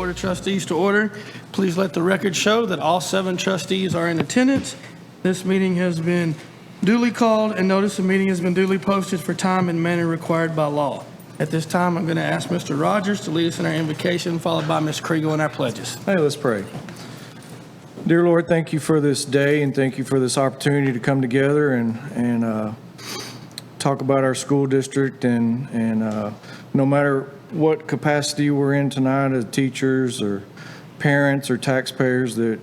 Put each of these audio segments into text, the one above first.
Board of Trustees to order. Please let the record show that all 7 trustees are in attendance. This meeting has been duly called and notice of meeting has been duly posted for time and manner required by law. At this time, I'm going to ask Mr. Rogers to lead us in our invocation, followed by Ms. Kriegel in our pledges. Hey, let's pray. Dear Lord, thank you for this day and thank you for this opportunity to come together and talk about our school district and no matter what capacity we're in tonight as teachers or parents or taxpayers, that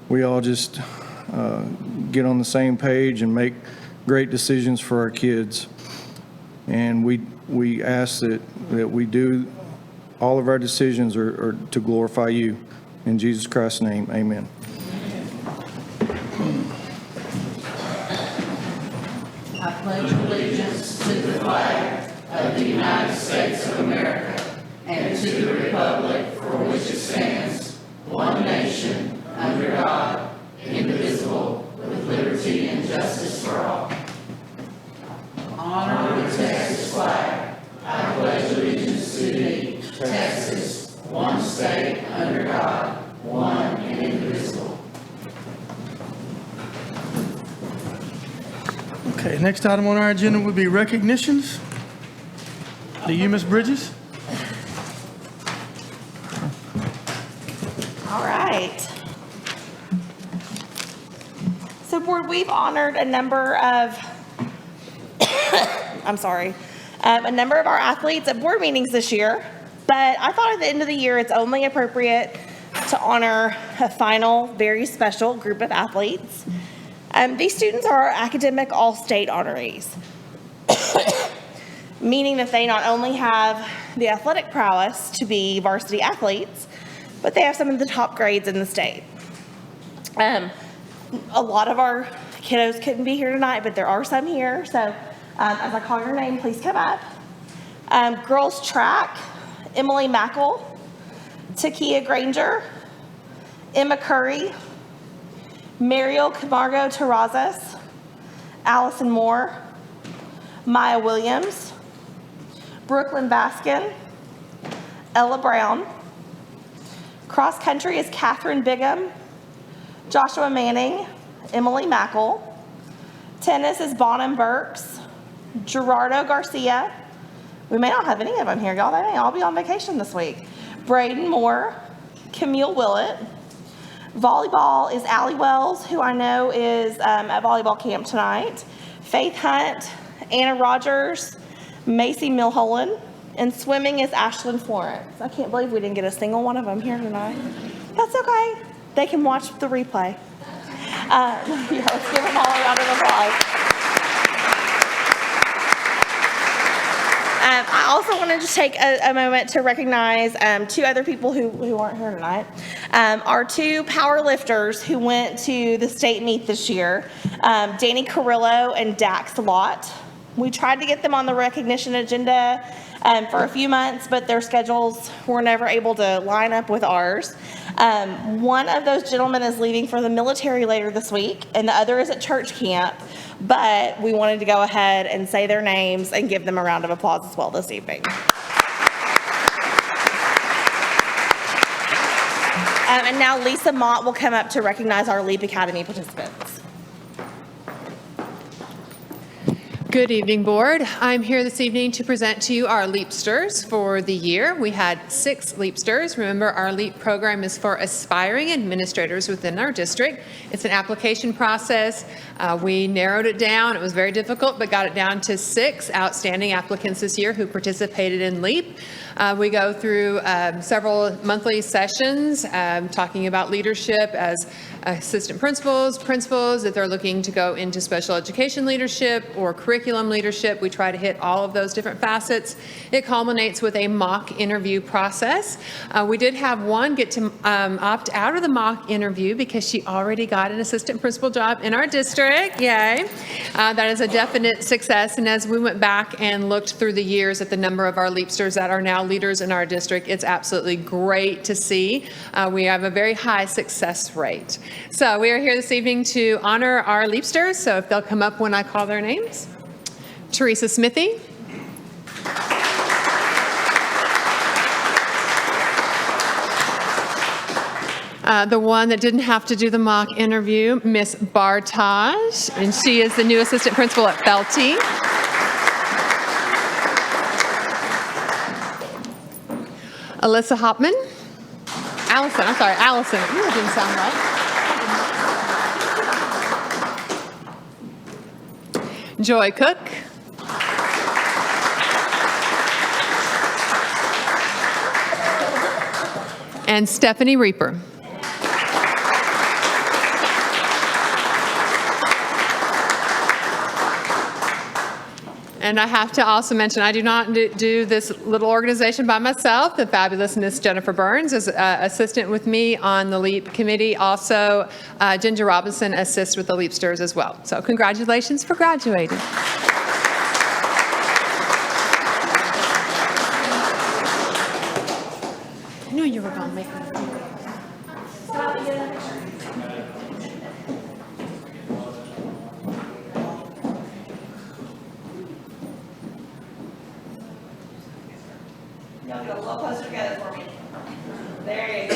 we all just get on the same page and make great decisions for our kids. And we ask that we do all of our decisions are to glorify you. In Jesus Christ's name, amen. I pledge allegiance to the flag of the United States of America and to the republic for which it stands, one nation, under God, indivisible, with liberty and justice for all. Honor the Texas flag. I pledge allegiance to thee, Texas, one state, under God, one and indivisible. Okay, next item on our agenda would be recognitions. Do you, Ms. Bridges? All right. So, Board, we've honored a number of, a number of our athletes at board meetings this year, but I thought at the end of the year it's only appropriate to honor a final, very special group of athletes. These students are our academic all-state honorees, meaning that they not only have the athletic prowess to be varsity athletes, but they have some of the top grades in the state. A lot of our kiddos couldn't be here tonight, but there are some here. So as I call your name, please come up. Girls track, Emily Mackle, Takia Granger, Emma Curry, Mariel Camargo Terrazas, Allison Moore, Maya Williams, Brooklyn Baskin, Ella Brown. Cross country is Catherine Bigham, Joshua Manning, Emily Mackle. Tennis is Bonham Burks, Gerardo Garcia. We may not have any of them here, y'all. They may all be on vacation this week. Braden Moore, Camille Willett. Volleyball is Allie Wells, who I know is at volleyball camp tonight. Faith Hunt, Anna Rogers, Macy Milholland. And swimming is Ashlyn Florence. I can't believe we didn't get a single one of them here tonight. That's okay. They can watch the replay. Let's give them all a round of applause. I also wanted to take a moment to recognize 2 other people who aren't here tonight. Our 2 power lifters who went to the state meet this year, Danny Carrillo and Dax Lott. We tried to get them on the recognition agenda for a few months, but their schedules were never able to line up with ours. One of those gentlemen is leaving for the military later this week, and the other is at church camp, but we wanted to go ahead and say their names and give them a round of applause as well this evening. And now Lisa Mott will come up to recognize our LEAP Academy participants. Good evening, Board. I'm here this evening to present to you our Leapsters for the year. We had 6 Leapsters. Remember, our LEAP program is for aspiring administrators within our district. It's an application process. We narrowed it down. It was very difficult, but got it down to 6 outstanding applicants this year who participated in LEAP. We go through several monthly sessions talking about leadership as assistant principals, if they're looking to go into special education leadership or curriculum leadership. We try to hit all of those different facets. It culminates with a mock interview process. We did have one get to opt out of the mock interview because she already got an assistant principal job in our district. Yay. That is a definite success. And as we went back and looked through the years at the number of our Leapsters that are now leaders in our district, it's absolutely great to see. We have a very high success rate. So we are here this evening to honor our Leapsters. So if they'll come up when I call their names. Teresa Smithy. The one that didn't have to do the mock interview, Miss Bartage, and she is the new assistant principal at Felty. Alyssa Hopman. Allison, I'm sorry, Allison. Ooh, that didn't sound right. Joy Cook. And Stephanie Reaper. And I have to also mention, I do not do this little organization by myself. The fabulous Miss Jennifer Burns is assistant with me on the LEAP committee. Also, Ginger Robinson assists with the LEAPsters as well. So congratulations for graduating. I knew you were going to make me. Y'all get a little closer together for me. There you go.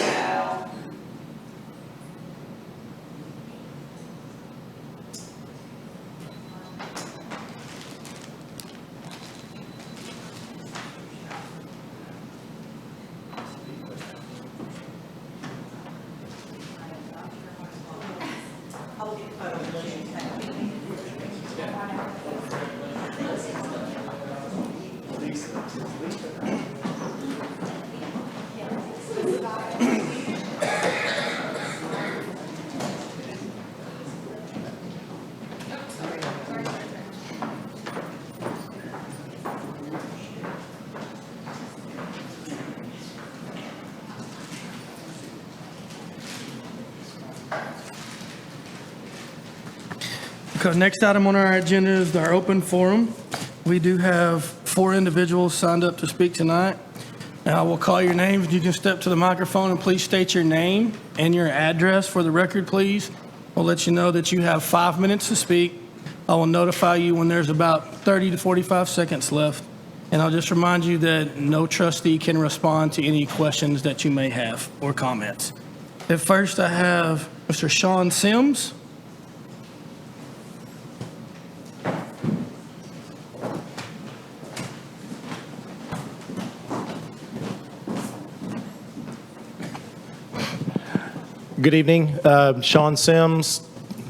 Okay, next item on our agenda is our open forum. We do have 4 individuals signed up to speak tonight. Now, I will call your names. You can step to the microphone and please state your name and your address for the record, please. We'll let you know that you have 5 minutes to speak. I will notify you when there's about 30 to 45 seconds left. And I'll just remind you that no trustee can respond to any questions that you may have or comments. At first, I have Mr. Sean Sims. Good evening. Sean Sims,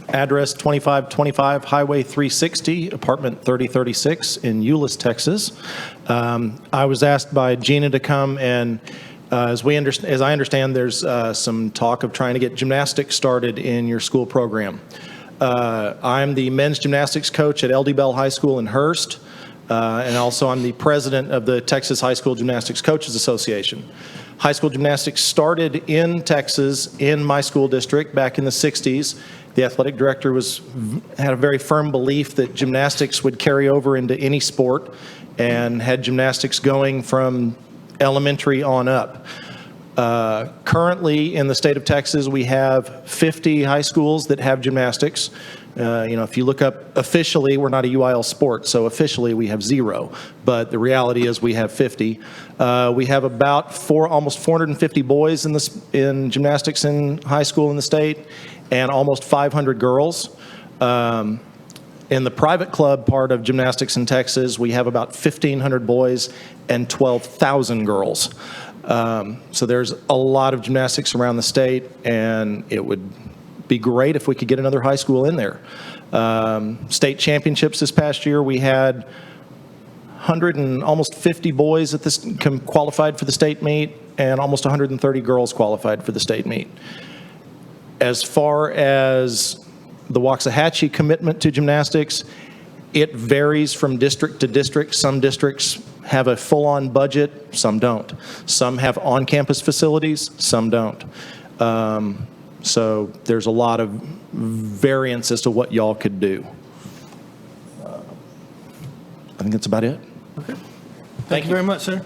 address 2525 Highway 360, apartment 3036 in Euless, Texas. I was asked by Gina to come and, as I understand, there's some talk of trying to get gymnastics started in your school program. I'm the men's gymnastics coach at LD Bell High School in Hurst, and also I'm the president of the Texas High School Gymnastics Coaches Association. High school gymnastics started in Texas in my school district back in the 60s. The athletic director had a very firm belief that gymnastics would carry over into any sport and had gymnastics going from elementary on up. Currently in the state of Texas, we have 50 high schools that have gymnastics. If you look up officially, we're not a UIL sport, so officially we have 0. But the reality is we have 50. We have about almost 450 boys in gymnastics in high school in the state, and almost 500 girls. In the private club part of gymnastics in Texas, we have about 1,500 boys and 12,000 girls. So there's a lot of gymnastics around the state, and it would be great if we could get another high school in there. State championships this past year, we had almost 50 boys at this qualified for the state meet, and almost 130 girls qualified for the state meet. As far as the Waxahachie commitment to gymnastics, it varies from district to district. Some districts have a full-on budget, some don't. Some have on-campus facilities, some don't. So there's a lot of variance as to what y'all could do. I think that's about it. Okay. Thank you very much, sir.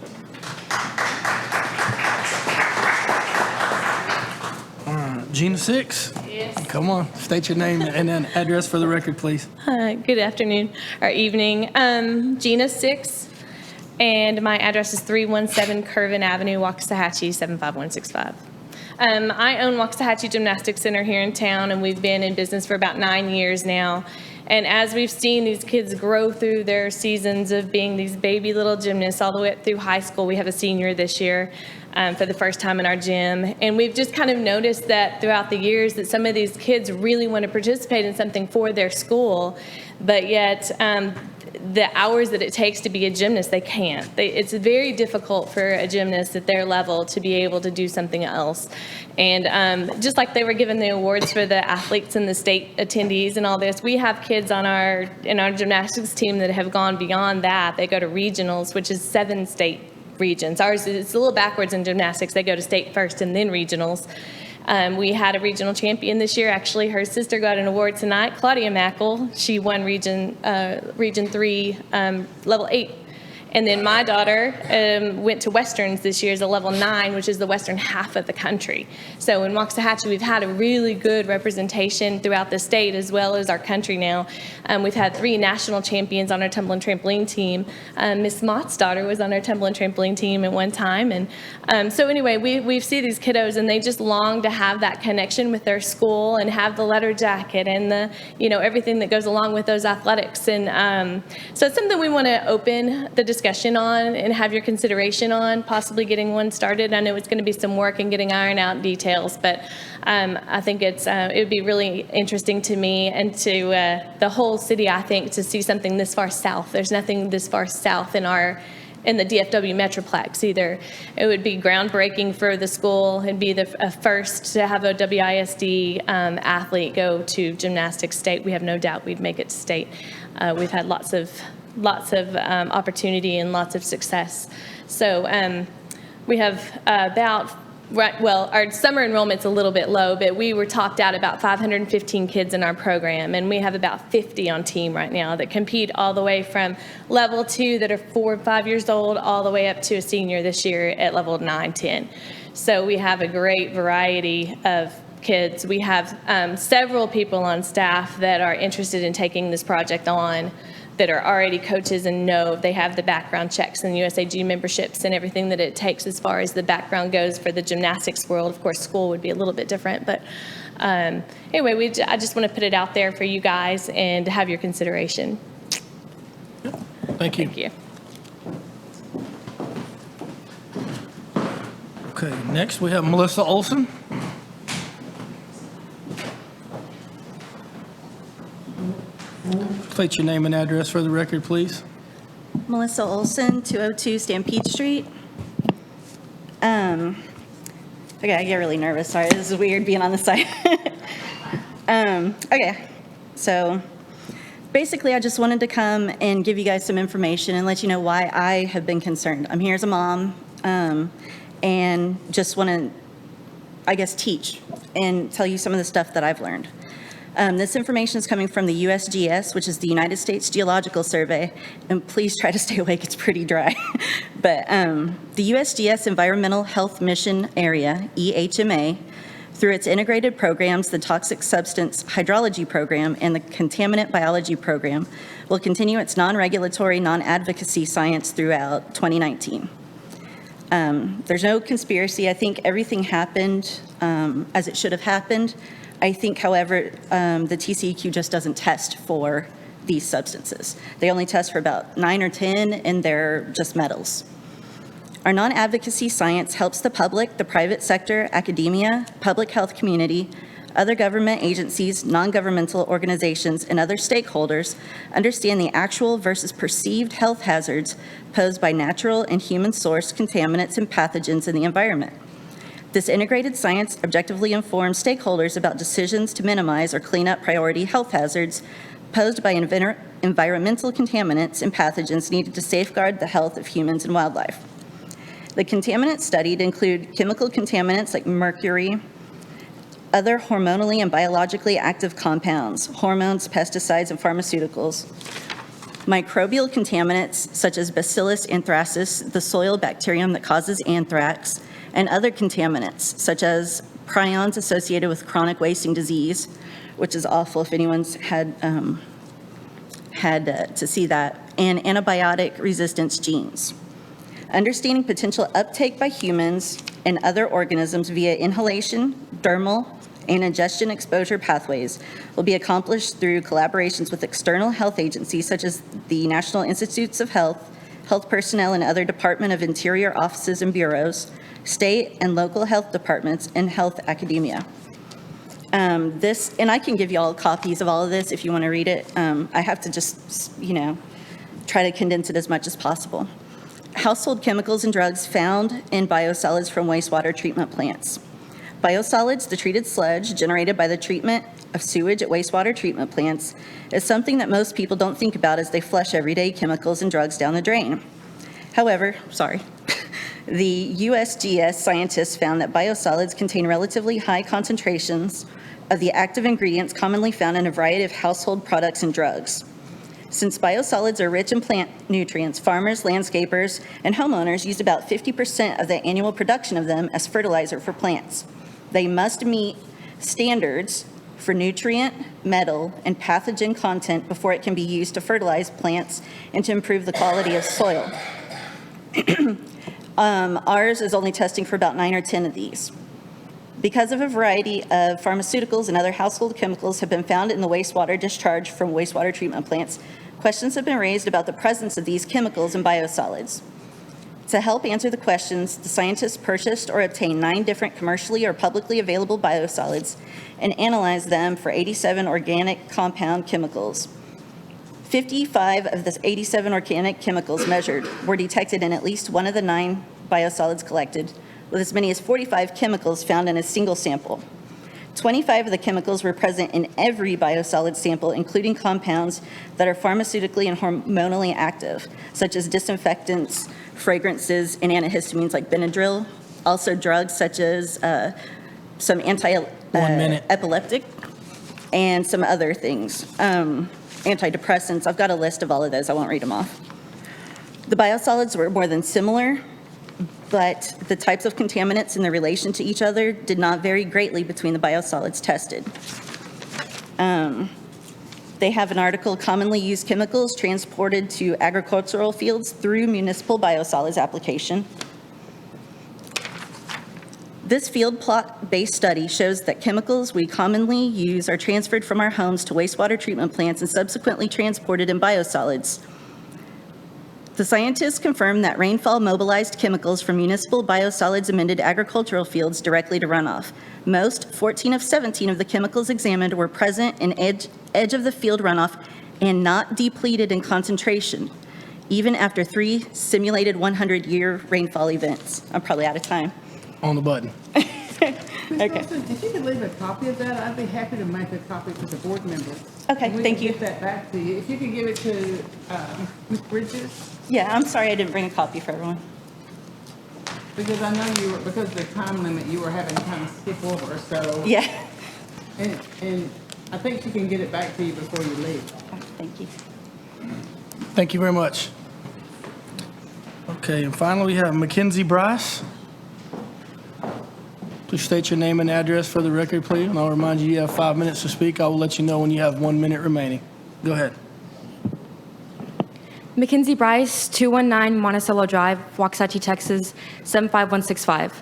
Gina 6. Yes. Come on, state your name and then address for the record, please. Good afternoon or evening. Gina 6, and my address is 317 Curvin Avenue, Waxahachie 75165. I own Waxahachie Gymnastics Center here in town, and we've been in business for about 9 years now. And as we've seen these kids grow through their seasons of being these baby little gymnasts all the way up through high school, we have a senior this year for the first time in our gym. And we've just kind of noticed that throughout the years that some of these kids really want to participate in something for their school, but yet the hours that it takes to be a gymnast, they can't. It's very difficult for a gymnast at their level to be able to do something else. And just like they were given the awards for the athletes and the state attendees and all this, we have kids in our gymnastics team that have gone beyond that. They go to regionals, which is 7 state regions. Ours is a little backwards in gymnastics. They go to state first and then regionals. We had a regional champion this year. Actually, her sister got an award tonight, Claudia Mackel. She won Region 3, Level 8. And then my daughter went to Westerns this year as a Level 9, which is the western half of the country. So in Waxahachie, we've had a really good representation throughout the state as well as our country now. We've had 3 national champions on our tumble and trampoline team. Miss Mott's daughter was on our tumble and trampoline team at one time. And so anyway, we see these kiddos and they just long to have that connection with their school and have the letter jacket and the, everything that goes along with those athletics. And so it's something we want to open the discussion on and have your consideration on, possibly getting one started. I know it's going to be some work and getting iron out details, but I think it would be really interesting to me and to the whole city, I think, to see something this far south. There's nothing this far south in the DFW Metroplex either. It would be groundbreaking for the school. It'd be the first to have a WISD athlete go to gymnastics state. We have no doubt we'd make it to state. We've had lots of opportunity and lots of success. So we have our summer enrollment's a little bit low, but we were topped out about 515 kids in our program, and we have about 50 on team right now that compete all the way from level 2 that are 4 and 5 years old all the way up to a senior this year at level 9, 10. So we have a great variety of kids. We have several people on staff that are interested in taking this project on, that are already coaches and know they have the background checks and USAG memberships and everything that it takes as far as the background goes for the gymnastics world. Of course, school would be a little bit different, but anyway, I just want to put it out there for you guys and to have your consideration. Thank you. Thank you. Okay, next we have Melissa Olsen. State your name and address for the record, please. Melissa Olsen, 202 Stampede Street. Okay, I get really nervous. Sorry, this is weird being on the side. Okay, so basically I just wanted to come and give you guys some information and let you know why I have been concerned. I'm here as a mom and just want to, I guess, teach and tell you some of the stuff that I've learned. This information is coming from the USGS, which is the United States Geological Survey, and please try to stay awake, it's pretty dry. But the USGS Environmental Health Mission Area, EHMA, through its integrated programs, the Toxic Substance Hydrology Program and the Contaminant Biology Program, will continue its non-regulatory, non-advocacy science throughout 2019. There's no conspiracy. I think everything happened as it should have happened. I think, however, the TCEQ just doesn't test for these substances. They only test for about 9 or 10, and they're just metals. Our non-advocacy science helps the public, the private sector, academia, public health community, other government agencies, non-governmental organizations, and other stakeholders understand the actual versus perceived health hazards posed by natural and human-sourced contaminants and pathogens in the environment. This integrated science objectively informs stakeholders about decisions to minimize or clean up priority health hazards posed by environmental contaminants and pathogens needed to safeguard the health of humans and wildlife. The contaminants studied include chemical contaminants like mercury, other hormonally and biologically active compounds, hormones, pesticides, and pharmaceuticals, microbial contaminants such as Bacillus anthracis, the soil bacterium that causes anthrax, and other contaminants, such as prions associated with chronic wasting disease, which is awful if anyone's had to see that, and antibiotic resistance genes. Understanding potential uptake by humans and other organisms via inhalation, dermal, and ingestion exposure pathways will be accomplished through collaborations with external health agencies such as the National Institutes of Health, health personnel and other Department of Interior offices and bureaus, state and local health departments, and health academia. This, and I can give you all copies of all of this if you want to read it. I have to just, try to condense it as much as possible. Household chemicals and drugs found in biosolids from wastewater treatment plants. Biosolids, the treated sludge generated by the treatment of sewage at wastewater treatment plants, is something that most people don't think about as they flush everyday chemicals and drugs down the drain. However, the USGS scientists found that biosolids contain relatively high concentrations of the active ingredients commonly found in a variety of household products and drugs. Since biosolids are rich in plant nutrients, farmers, landscapers, and homeowners use about 50% of the annual production of them as fertilizer for plants. They must meet standards for nutrient, metal, and pathogen content before it can be used to fertilize plants and to improve the quality of soil. Ours is only testing for about 9 or 10 of these. Because of a variety of pharmaceuticals and other household chemicals have been found in the wastewater discharge from wastewater treatment plants, questions have been raised about the presence of these chemicals in biosolids. To help answer the questions, the scientists purchased or obtained 9 different commercially or publicly available biosolids and analyzed them for 87 organic compound chemicals. 55 of the 87 organic chemicals measured were detected in at least one of the 9 biosolids collected, with as many as 45 chemicals found in a single sample. 25 of the chemicals were present in every biosolid sample, including compounds that are pharmaceutically and hormonally active, such as disinfectants, fragrances, and antihistamines like Benadryl. Also drugs such as some anti-epileptic and some other things. Antidepressants. I've got a list of all of those. I won't read them off. The biosolids were more than similar, but the types of contaminants and their relation to each other did not vary greatly between the biosolids tested. They have an article, Commonly Used Chemicals Transported to Agricultural Fields Through Municipal Biosolids Application. This field plot-based study shows that chemicals we commonly use are transferred from our homes to wastewater treatment plants and subsequently transported in biosolids. The scientists confirmed that rainfall mobilized chemicals from municipal biosolids amended agricultural fields directly to runoff. Most, 14 of 17 of the chemicals examined, were present in edge of the field runoff and not depleted in concentration, even after 3 simulated 100-year rainfall events. I'm probably out of time. On the button. Ms. Olsen, if you could leave a copy of that, I'd be happy to make a copy for the board members. Okay, thank you. We can get that back to you. If you could give it to Ms. Bridges, Yeah, I'm sorry I didn't bring a copy for everyone. because I know you were, because of the time limit, you were having to kind of skip over, so. Yeah. And I think she can get it back to you before you leave. Thank you. Thank you very much. Okay, and finally, we have Mackenzie Bryce. Please state your name and address for the record, please, and I'll remind you, you have 5 minutes to speak. I will let you know when you have 1 minute remaining. Go ahead. Mackenzie Bryce, 219 Monticello Drive, Waxahachie, Texas, 75165.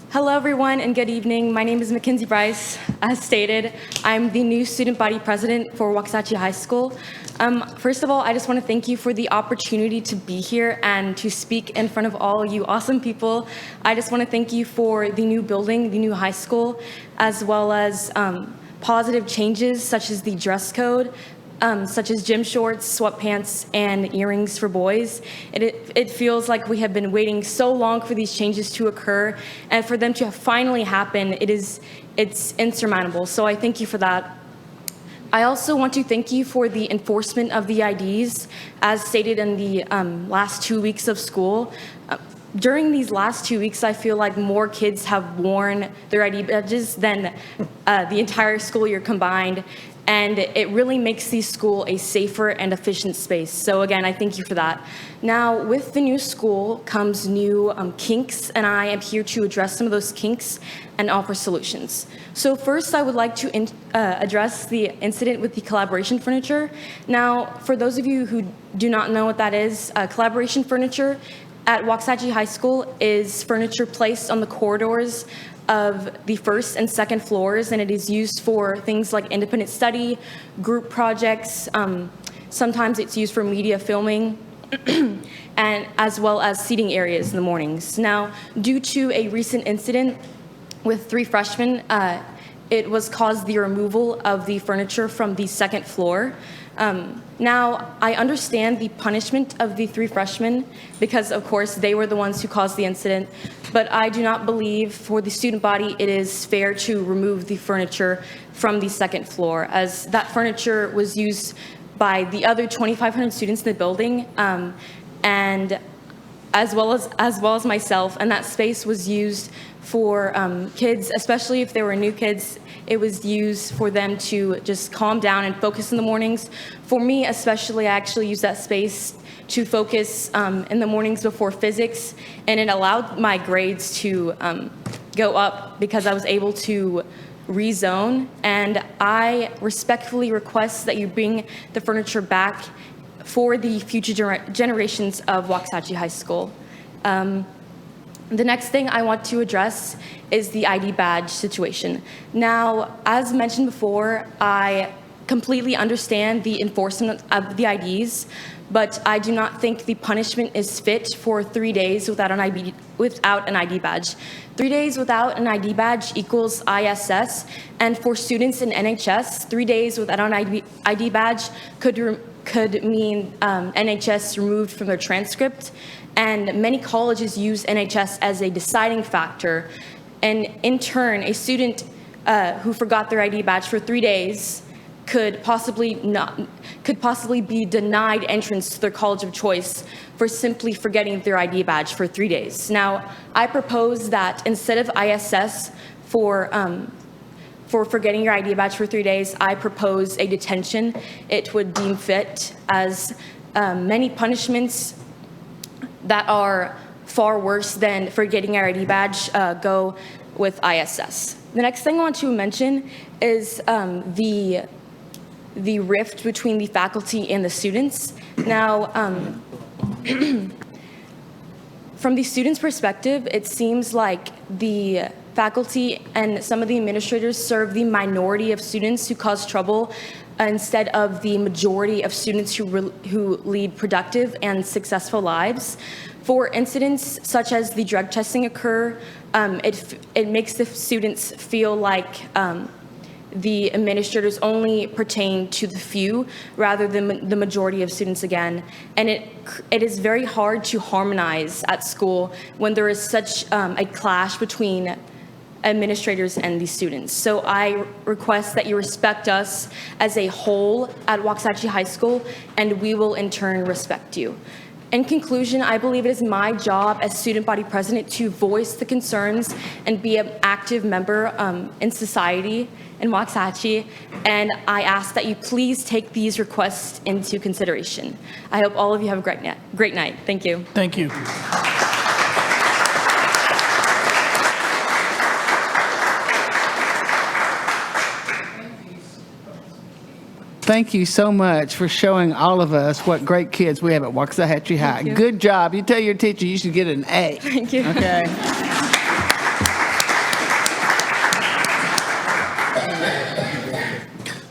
Hello, everyone, and good evening. My name is Mackenzie Bryce. As stated, I'm the new student body president for Waxahachie High School. First of all, I just want to thank you for the opportunity to be here and to speak in front of all you awesome people. I just want to thank you for the new building, the new high school, as well as positive changes such as the dress code, such as gym shorts, sweatpants, and earrings for boys. It feels like we have been waiting so long for these changes to occur, and for them to finally happen, it's insurmountable. So I thank you for that. I also want to thank you for the enforcement of the IDs, as stated in the last 2 weeks of school. During these last 2 weeks, I feel like more kids have worn their ID badges than the entire school year combined, and it really makes the school a safer and efficient space. So again, I thank you for that. Now, with the new school comes new kinks, and I am here to address some of those kinks and offer solutions. So first, I would like to address the incident with the collaboration furniture. Now, for those of you who do not know what that is, collaboration furniture at Waxahachie High School is furniture placed on the corridors of the first and second floors, and it is used for things like independent study, group projects. Sometimes it's used for media filming, and as well as seating areas in the mornings. Now, due to a recent incident with 3 freshmen, it was caused the removal of the furniture from the second floor. Now, I understand the punishment of the 3 freshmen because, of course, they were the ones who caused the incident, but I do not believe for the student body it is fair to remove the furniture from the second floor, as that furniture was used by the other 2,500 students in the building, and as well as myself, and that space was used for kids, especially if there were new kids. It was used for them to just calm down and focus in the mornings. For me especially, I actually use that space to focus in the mornings before physics, and it allowed my grades to go up because I was able to rezone, and I respectfully request that you bring the furniture back for the future generations of Waxahachie High School. The next thing I want to address is the ID badge situation. Now, as mentioned before, I completely understand the enforcement of the IDs, but I do not think the punishment is fit for 3 days without an ID badge. 3 days without an ID badge equals ISS, and for students in NHS, 3 days without an ID badge could mean NHS removed from their transcript, and many colleges use NHS as a deciding factor, and in turn, a student who forgot their ID badge for 3 days could possibly be denied entrance to their college of choice for simply forgetting their ID badge for 3 days. Now, I propose that instead of ISS for forgetting your ID badge for 3 days, I propose a detention. It would deem fit, as many punishments that are far worse than forgetting your ID badge go with ISS. The next thing I want to mention is the rift between the faculty and the students. Now, from the students' perspective, it seems like the faculty and some of the administrators serve the minority of students who cause trouble instead of the majority of students who lead productive and successful lives. For incidents such as the drug testing occur, it makes the students feel like the administrators only pertain to the few rather than the majority of students again. And it is very hard to harmonize at school when there is such a clash between administrators and the students. So I request that you respect us as a whole at Waxahachie High School, and we will in turn respect you. In conclusion, I believe it is my job as student body president to voice the concerns and be an active member in society in Waxahachie, and I ask that you please take these requests into consideration. I hope all of you have a great night. Thank you. Thank you. Thank you so much for showing all of us what great kids we have at Waxahachie High. you. Good job. You tell your teacher you should get an A. Thank you. Okay.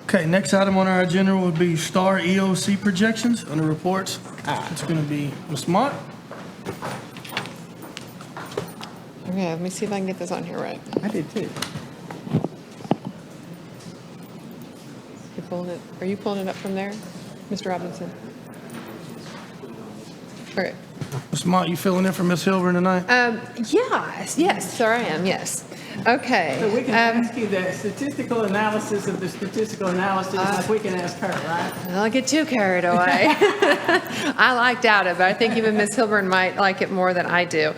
Okay, next item on our agenda would be STAR EOC projections under reports. It's going to be Ms. Mott. Okay, let me see if I can get this on here right. I did too. Are you pulling it up from there, Mr. Robinson? Okay. Ms. Mott, you filling in for Ms. Hilburn tonight? Yes, sir, I am, yes. Okay. So we can ask you the statistical analysis of the statistical analysis, like we can ask her, right? I'll get too carried away. I like data, but I think even Ms. Hilburn might like it more than I do.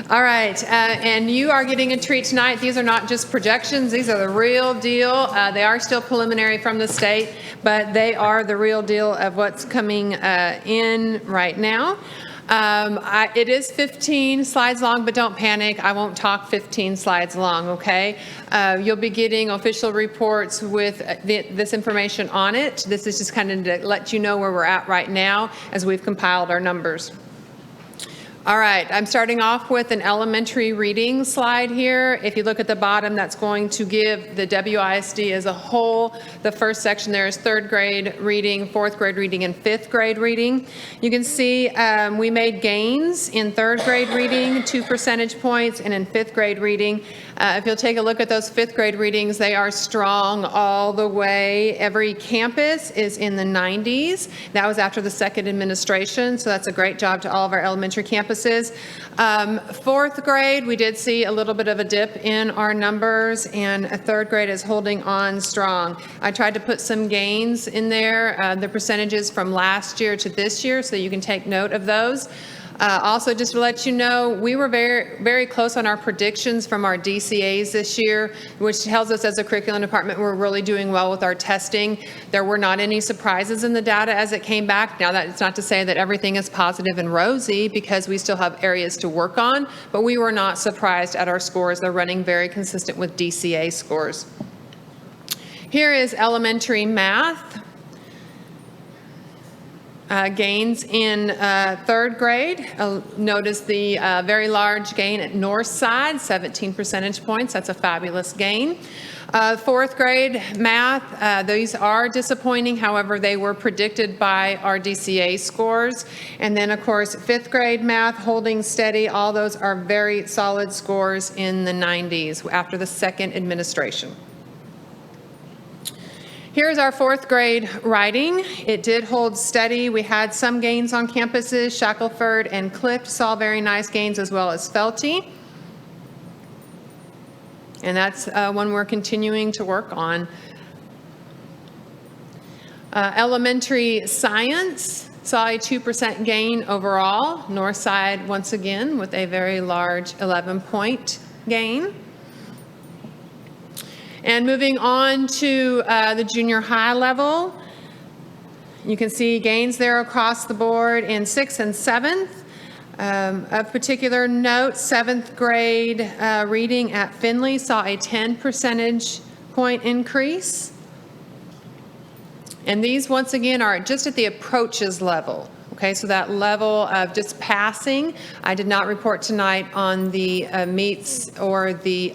All right, and you are getting a treat tonight. These are not just projections. These are the real deal. They are still preliminary from the state, but they are the real deal of what's coming in right now. It is 15 slides long, but don't panic. I won't talk 15 slides long, okay? You'll be getting official reports with this information on it. This is just kind of to let you know where we're at right now as we've compiled our numbers. All right, I'm starting off with an elementary reading slide here. If you look at the bottom, that's going to give the WISD as a whole. The first section there is 3rd grade reading, 4th grade reading, and 5th grade reading. You can see we made gains in 3rd grade reading, 2 percentage points, and in 5th grade reading. If you'll take a look at those 5th grade readings, they are strong all the way. Every campus is in the 90s. That was after the 2nd administration, so that's a great job to all of our elementary campuses. 4th grade, we did see a little bit of a dip in our numbers, and 3rd grade is holding on strong. I tried to put some gains in there, the percentages from last year to this year, so you can take note of those. Also, just to let you know, we were very, very close on our predictions from our DCAs this year, which tells us as a curriculum department we're really doing well with our testing. There were not any surprises in the data as it came back. Now, that's not to say that everything is positive and rosy, because we still have areas to work on, but we were not surprised at our scores. They're running very consistent with DCA scores. Here is elementary math. Gains in 3rd grade. Notice the very large gain at North Side, 17 percentage points. That's a fabulous gain. 4th grade math, these are disappointing. However, they were predicted by our DCA scores. And then, of course, 5th grade math holding steady. All those are very solid scores in the 90s after the 2nd administration. Here's our 4th grade writing. It did hold steady. We had some gains on campuses. Shackelford and Clift saw very nice gains, as well as Felty. And that's one we're continuing to work on. Elementary science saw a 2% gain overall. Northside, once again, with a very large 11-point gain. And moving on to the junior high level, you can see gains there across the board in 6th and 7th. Of particular note, 7th grade reading at Findlay saw a 10 percentage point increase. And these, once again, are just at the approaches level. Okay, so that level of just passing. I did not report tonight on the meets or the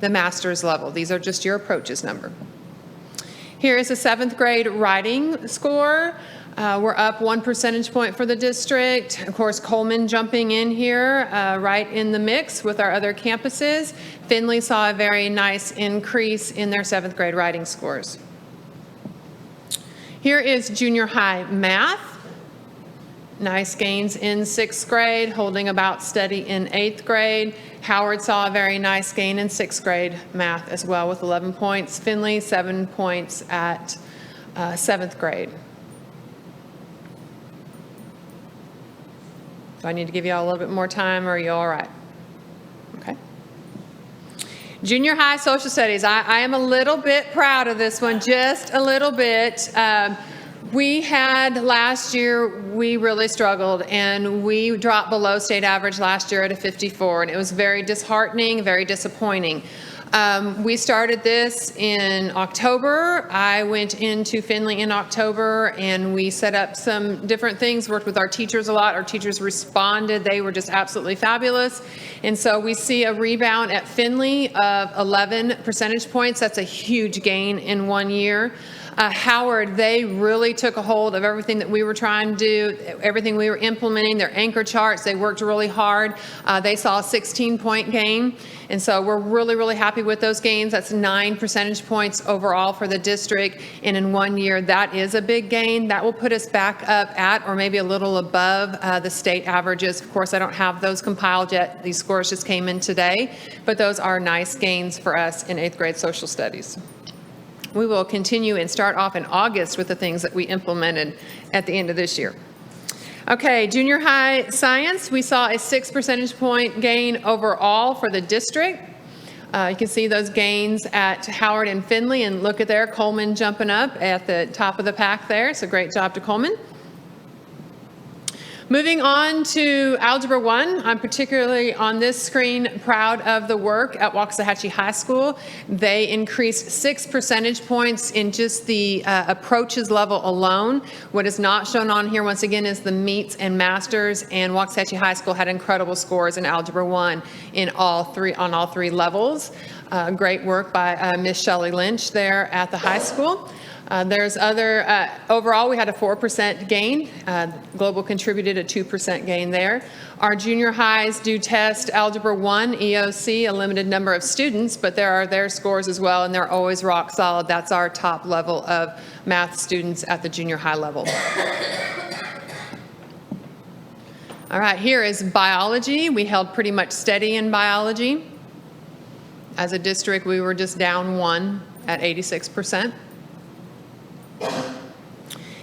master's level. These are just your approaches number. Here is a 7th grade writing score. We're up 1 percentage point for the district. Of course, Coleman jumping in here, right in the mix with our other campuses. Findlay saw a very nice increase in their 7th grade writing scores. Here is junior high math. Nice gains in 6th grade, holding about steady in 8th grade. Howard saw a very nice gain in 6th grade math as well, with 11 points. Findlay, 7 points at 7th grade. Do I need to give you all a little bit more time, or are you all right? Okay. Junior high social studies. I am a little bit proud of this one, just a little bit. We had last year, we really struggled, and we dropped below state average last year at a 54, and it was very disheartening, very disappointing. We started this in October. I went into Findlay in October, and we set up some different things, worked with our teachers a lot. Our teachers responded. They were just absolutely fabulous. And so we see a rebound at Findlay of 11 percentage points. That's a huge gain in 1 year. Howard, they really took a hold of everything that we were trying to do, everything we were implementing, their anchor charts. They worked really hard. They saw a 16-point gain. And so we're really, really happy with those gains. That's 9 percentage points overall for the district. And in 1 year, that is a big gain. That will put us back up at or maybe a little above the state averages. Of course, I don't have those compiled yet. These scores just came in today. But those are nice gains for us in 8th grade social studies. We will continue and start off in August with the things that we implemented at the end of this year. Okay, junior high science, we saw a 6 percentage point gain overall for the district. You can see those gains at Howard and Findlay, and look at there, Coleman jumping up at the top of the pack there. So great job to Coleman. Moving on to Algebra 1, I'm particularly on this screen proud of the work at Waxahachie High School. They increased 6 percentage points in just the approaches level alone. What is not shown on here, once again, is the meets and masters, and Waxahachie High School had incredible scores in Algebra 1 on all three levels. Great work by Miss Shelley Lynch there at the high school. There's other, overall, we had a 4% gain. Global contributed a 2% gain there. Our junior highs do test Algebra 1, EOC, a limited number of students, but there are their scores as well, and they're always rock solid. That's our top level of math students at the junior high level. All right, here is biology. We held pretty much steady in biology. As a district, we were just down 1 at 86%.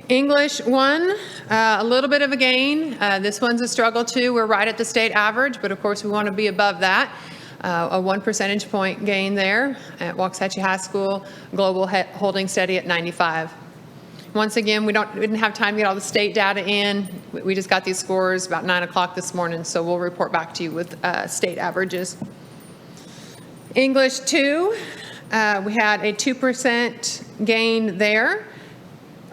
English 1, a little bit of a gain. This one's a struggle too. We're right at the state average, but of course we want to be above that. A 1 percentage point gain there at Waxahachie High School. Global holding steady at 95. Once again, we didn't have time to get all the state data in. We just got these scores about 9 o'clock this morning, so we'll report back to you with state averages. English 2, we had a 2% gain there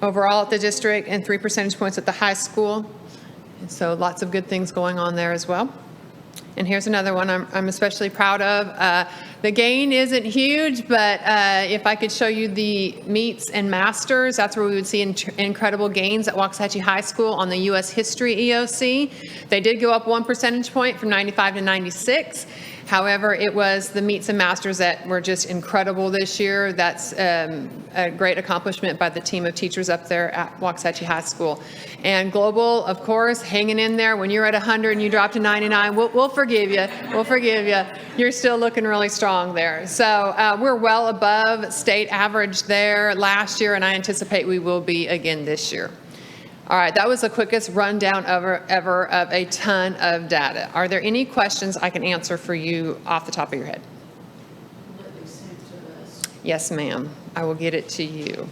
overall at the district and 3 percentage points at the high school. And so lots of good things going on there as well. And here's another one I'm especially proud of. The gain isn't huge, but if I could show you the meets and masters, that's where we would see incredible gains at Waxahachie High School on the U.S. History EOC. They did go up 1 percentage point from 95 to 96. However, it was the meets and masters that were just incredible this year. That's a great accomplishment by the team of teachers up there at Waxahachie High School. And global, of course, hanging in there. When you're at 100 and you drop to 99, we'll forgive you. We'll forgive you. You're still looking really strong there. So we're well above state average there last year, and I anticipate we will be again this year. All right, that was the quickest rundown ever of a ton of data. Are there any questions I can answer for you off the top of your head? Yes, ma'am. I will get it to you.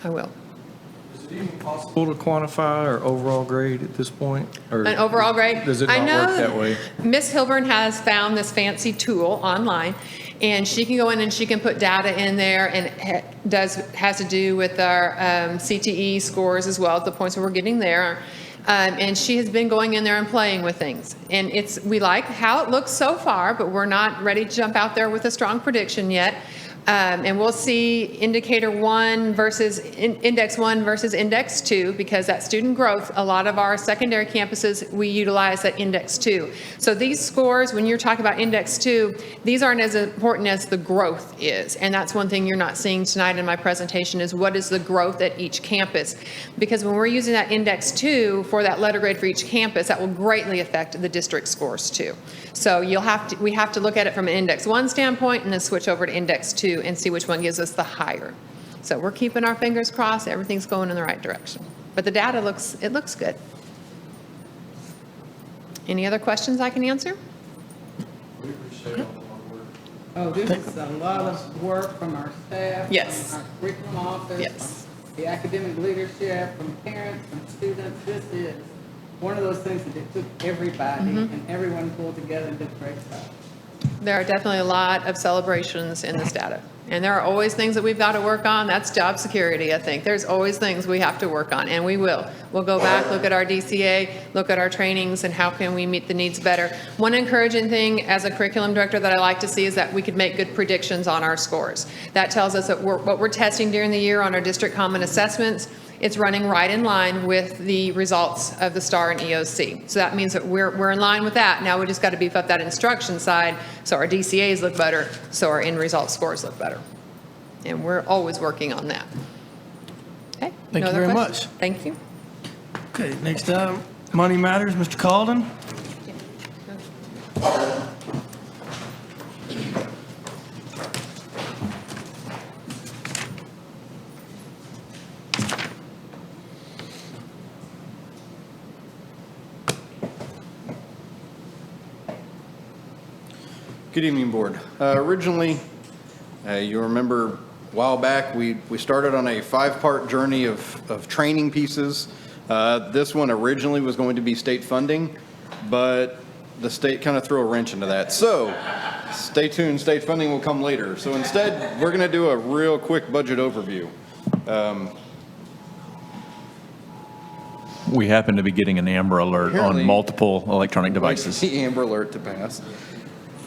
I will. Is it even possible to quantify our overall grade at this point? Or An overall grade? Does it not work that way? Miss Hilburn has found this fancy tool online, and she can go in and she can put data in there, and has to do with our CTE scores as well, the points that we're getting there. And she has been going in there and playing with things. And we like how it looks so far, but we're not ready to jump out there with a strong prediction yet. And we'll see indicator 1 versus index 1 versus index 2, because that student growth, a lot of our secondary campuses, we utilize that index 2. So these scores, when you're talking about index 2, these aren't as important as the growth is. And that's one thing you're not seeing tonight in my presentation, is what is the growth at each campus. Because when we're using that index 2 for that letter grade for each campus, that will greatly affect the district scores too. So we have to look at it from an index 1 standpoint and then switch over to index 2 and see which one gives us the higher. So we're keeping our fingers crossed, everything's going in the right direction. But the data looks good. Any other questions I can answer? Oh, this is a lot of work from our staff. Yes. From our curriculum office. Yes. From the academic leadership, from parents, from students. This is one of those things that it took everybody and everyone pulled together and did great stuff. There are definitely a lot of celebrations in this data. And there are always things that we've got to work on. That's job security, I think. There's always things we have to work on, and we will. We'll go back, look at our DCA, look at our trainings, and how can we meet the needs better. One encouraging thing as a curriculum director that I like to see is that we could make good predictions on our scores. That tells us that what we're testing during the year on our district common assessments, it's running right in line with the results of the STAR and EOC. So that means that we're in line with that. Now we just got to beef up that instruction side so our DCAs look better, so our end result scores look better. And we're always working on that. Okay. Thank no you other very questions? much. Thank you. Okay, next item, Money Matters, Mr. Calden. Good evening, Board. Originally, you remember a while back, we started on a 5-part journey of training pieces This one originally was going to be state funding, but the state kind of threw a wrench into that. So stay tuned, state funding will come later. So instead, we're going to do a real quick budget overview. We happen to be getting an Amber Alert Apparently, on multiple electronic devices. The Amber Alert to pass.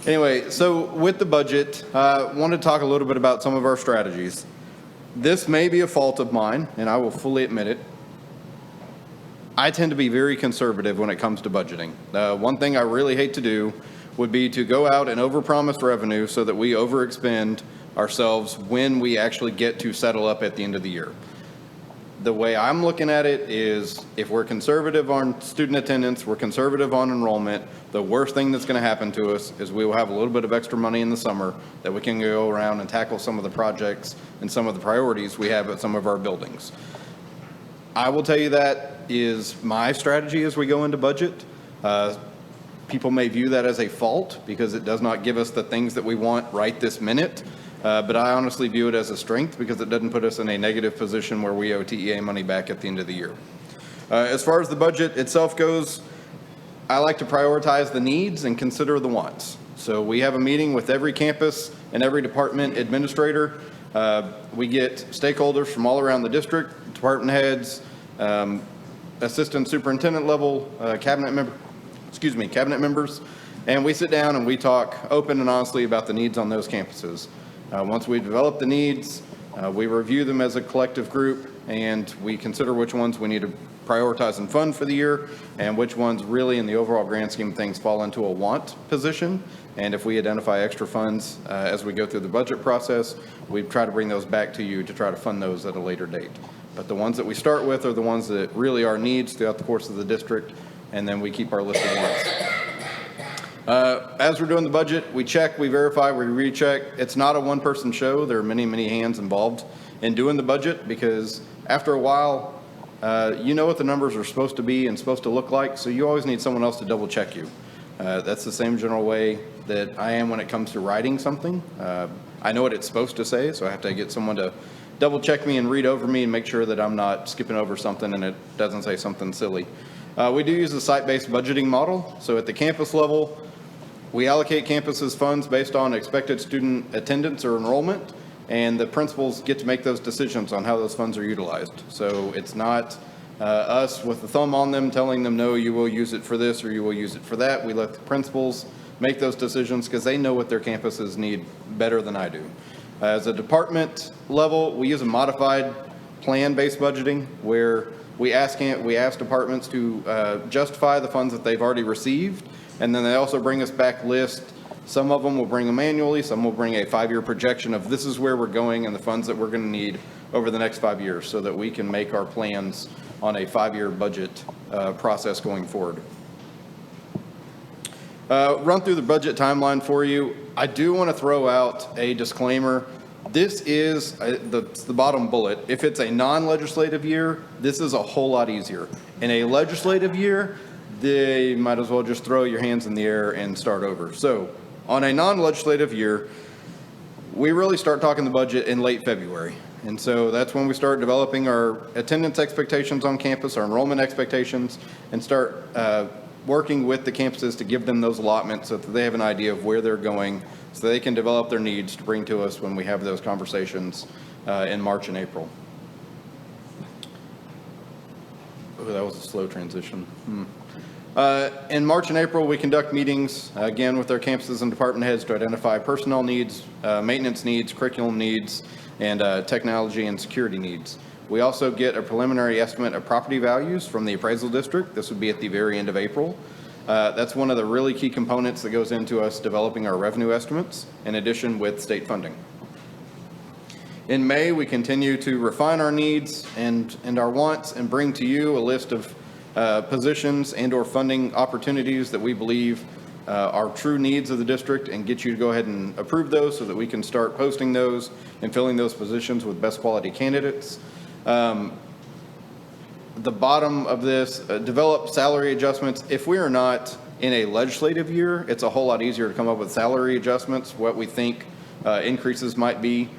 Anyway, so with the budget, I want to talk a little bit about some of our strategies. This may be a fault of mine, and I will fully admit it. I tend to be very conservative when it comes to budgeting. One thing I really hate to do would be to go out and overpromise revenue so that we overexpend ourselves when we actually get to settle up at the end of the year. The way I'm looking at it is if we're conservative on student attendance, we're conservative on enrollment, the worst thing that's going to happen to us is we will have a little bit of extra money in the summer that we can go around and tackle some of the projects and some of the priorities we have at some of our buildings. I will tell you that is my strategy as we go into budget. People may view that as a fault because it does not give us the things that we want right this minute. But I honestly view it as a strength because it doesn't put us in a negative position where we owe TEA money back at the end of the year. As far as the budget itself goes, I like to prioritize the needs and consider the wants. So we have a meeting with every campus and every department administrator. We get stakeholders from all around the district, department heads, assistant superintendent level, cabinet members, and we sit down and we talk open and honestly about the needs on those campuses. Once we develop the needs, we review them as a collective group, and we consider which ones we need to prioritize and fund for the year, and which ones really, in the overall grand scheme of things, fall into a want position. And if we identify extra funds as we go through the budget process, we try to bring those back to you to try to fund those at a later date. But the ones that we start with are the ones that really are needs throughout the course of the district, and then we keep our list of wants. As we're doing the budget, we check, we verify, we recheck. It's not a one-person show. There are many, many hands involved in doing the budget because after a while, you know what the numbers are supposed to be and supposed to look like, so you always need someone else to double-check you. That's the same general way that I am when it comes to writing something. I know what it's supposed to say, so I have to get someone to double-check me and read over me and make sure that I'm not skipping over something and it doesn't say something silly. We do use a site-based budgeting model, so at the campus level, we allocate campuses funds based on expected student attendance or enrollment, and the principals get to make those decisions on how those funds are utilized. So it's not us with the thumb on them telling them, no, you will use it for this or you will use it for that. We let the principals make those decisions because they know what their campuses need better than I do. As a department level, we use a modified plan-based budgeting where we ask departments to justify the funds that they've already received. And then they also bring us back lists. Some of them will bring them annually. Some will bring a 5-year projection of this is where we're going and the funds that we're going to need over the next 5 years so that we can make our plans on a 5-year budget process going forward. Run through the budget timeline for you. I do want to throw out a disclaimer. This is the bottom bullet. If it's a non-legislative year, this is a whole lot easier. In a legislative year, they might as well just throw your hands in the air and start over. So on a non-legislative year, we really start talking the budget in late February. And so that's when we start developing our attendance expectations on campus, our enrollment expectations, and start working with the campuses to give them those allotments so that they have an idea of where they're going so they can develop their needs to bring to us when we have those conversations in March and April. Oh, that was a slow transition. In March and April, we conduct meetings, again, with our campuses and department heads to identify personnel needs, maintenance needs, curriculum needs, and technology and security needs. We also get a preliminary estimate of property values from the appraisal district. This would be at the very end of April. That's one of the really key components that goes into us developing our revenue estimates, in addition with state funding. In May, we continue to refine our needs and our wants and bring to you a list of positions and or funding opportunities that we believe are true needs of the district and get you to go ahead and approve those so that we can start posting those and filling those positions with best quality candidates. The bottom of this, develop salary adjustments. If we are not in a legislative year, it's a whole lot easier to come up with salary adjustments, what we think increases might be.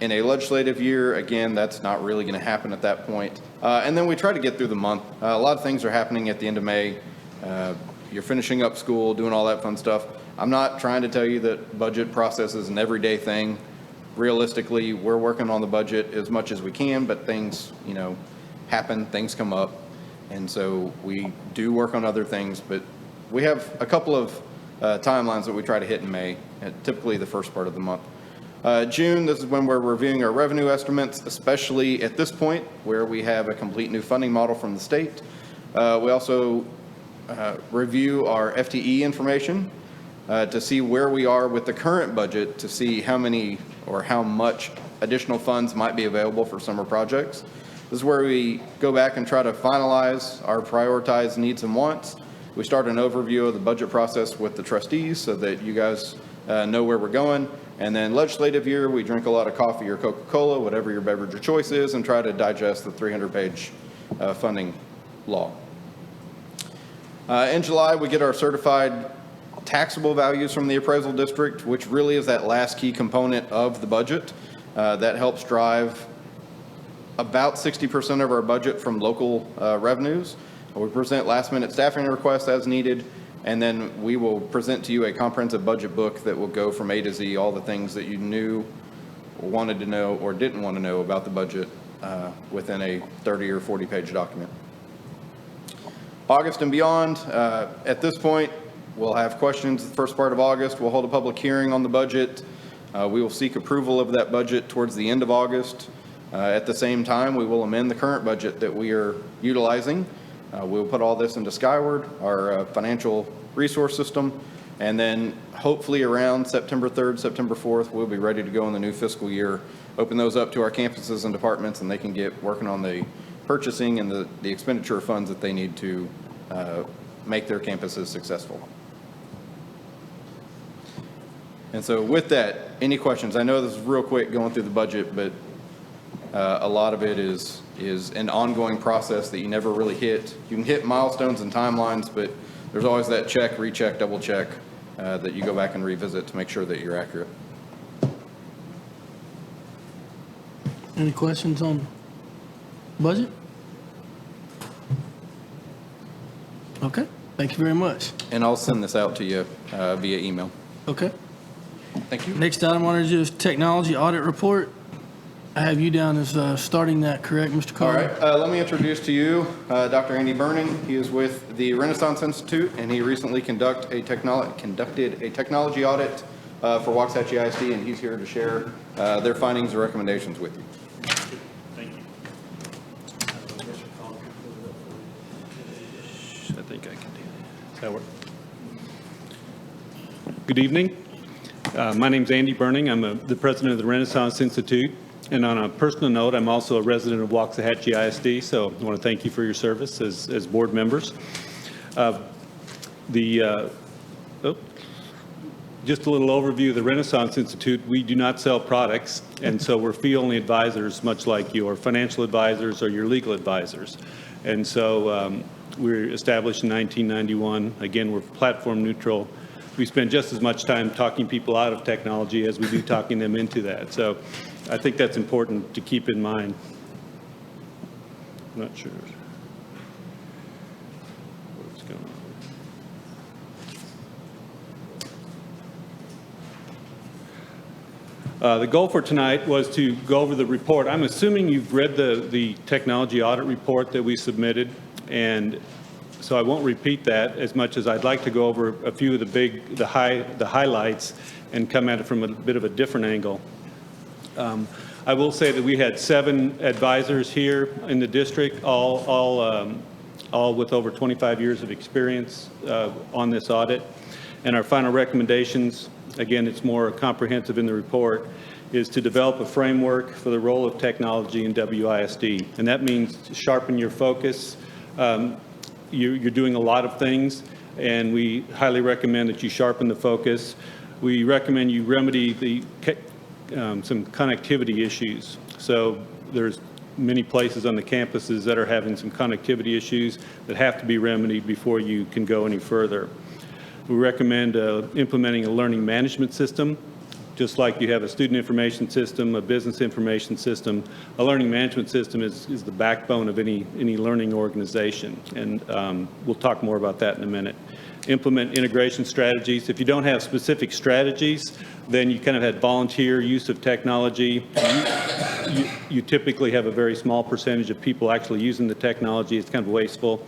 In a legislative year, again, that's not really going to happen at that point. And then we try to get through the month. A lot of things are happening at the end of May. You're finishing up school, doing all that fun stuff. I'm not trying to tell you that budget process is an everyday thing. Realistically, we're working on the budget as much as we can, but things, happen, things come up. And so we do work on other things, but we have a couple of timelines that we try to hit in May, typically the first part of the month. June, this is when we're reviewing our revenue estimates, especially at this point where we have a complete new funding model from the state. We also review our FTE information to see where we are with the current budget, to see how many or how much additional funds might be available for summer projects. This is where we go back and try to finalize our prioritized needs and wants. We start an overview of the budget process with the trustees so that you guys know where we're going. And then legislative year, we drink a lot of coffee or Coca-Cola, whatever your beverage of choice is, and try to digest the 300-page funding law. In July, we get our certified taxable values from the appraisal district, which really is that last key component of the budget. That helps drive about 60% of our budget from local revenues. We present last-minute staffing requests as needed, and then we will present to you a comprehensive budget book that will go from A to Z, all the things that you knew, wanted to know, or didn't want to know about the budget within a 30 or 40-page document. August and beyond, at this point, we'll have questions the first part of August. We'll hold a public hearing on the budget. We will seek approval of that budget towards the end of August. At the same time, we will amend the current budget that we are utilizing. We'll put all this into Skyward, our financial resource system, and then hopefully around September 3rd, September 4th, we'll be ready to go in the new fiscal year, open those up to our campuses and departments, and they can get working on the purchasing and the expenditure funds that they need to make their campuses successful. And so with that, any questions? I know this is real quick going through the budget, but a lot of it is an ongoing process that you never really hit. You can hit milestones and timelines, but there's always that check, recheck, double check that you go back and revisit to make sure that you're accurate. Any questions on budget? Okay, thank you very much. And I'll send this out to you via email. Okay. Thank you. Next item on our agenda is technology audit report. I have you down as starting that, correct, Mr. All Carter? right, let me introduce to you Dr. Andy Burning. He is with the Renaissance Institute, and he recently conducted a technology audit for Waxahachie ISD, and he's here to share their findings and recommendations with you. Thank you. I think I can do that. Does that work? Good evening. My name's Andy Burning. I'm the president of the Renaissance Institute. And on a personal note, I'm also a resident of Waxahachie ISD, so I want to thank you for your service as board members. Just a little overview of the Renaissance Institute. We do not sell products, and so we're fee-only advisors, much like your financial advisors or your legal advisors. And so we were established in 1991. Again, we're platform neutral. We spend just as much time talking people out of technology as we do talking them into that. So I think that's important to keep in mind. I'm not sure what's going on. The goal for tonight was to go over the report. I'm assuming you've read the technology audit report that we submitted, and so I won't repeat that as much as I'd like to go over a few of the highlights and come at it from a bit of a different angle. I will say that we had 7 advisors here in the district, all with over 25 years of experience on this audit. And our final recommendations, again, it's more comprehensive in the report, is to develop a framework for the role of technology in WISD. And that means to sharpen your focus. You're doing a lot of things, and we highly recommend that you sharpen the focus. We recommend you remedy some connectivity issues. So there's many places on the campuses that are having some connectivity issues that have to be remedied before you can go any further. We recommend implementing a learning management system Just like you have a student information system, a business information system, a learning management system is the backbone of any learning organization. And we'll talk more about that in a minute. Implement integration strategies. If you don't have specific strategies, then you kind of had volunteer use of technology. You typically have a very small percentage of people actually using the technology. It's kind of wasteful.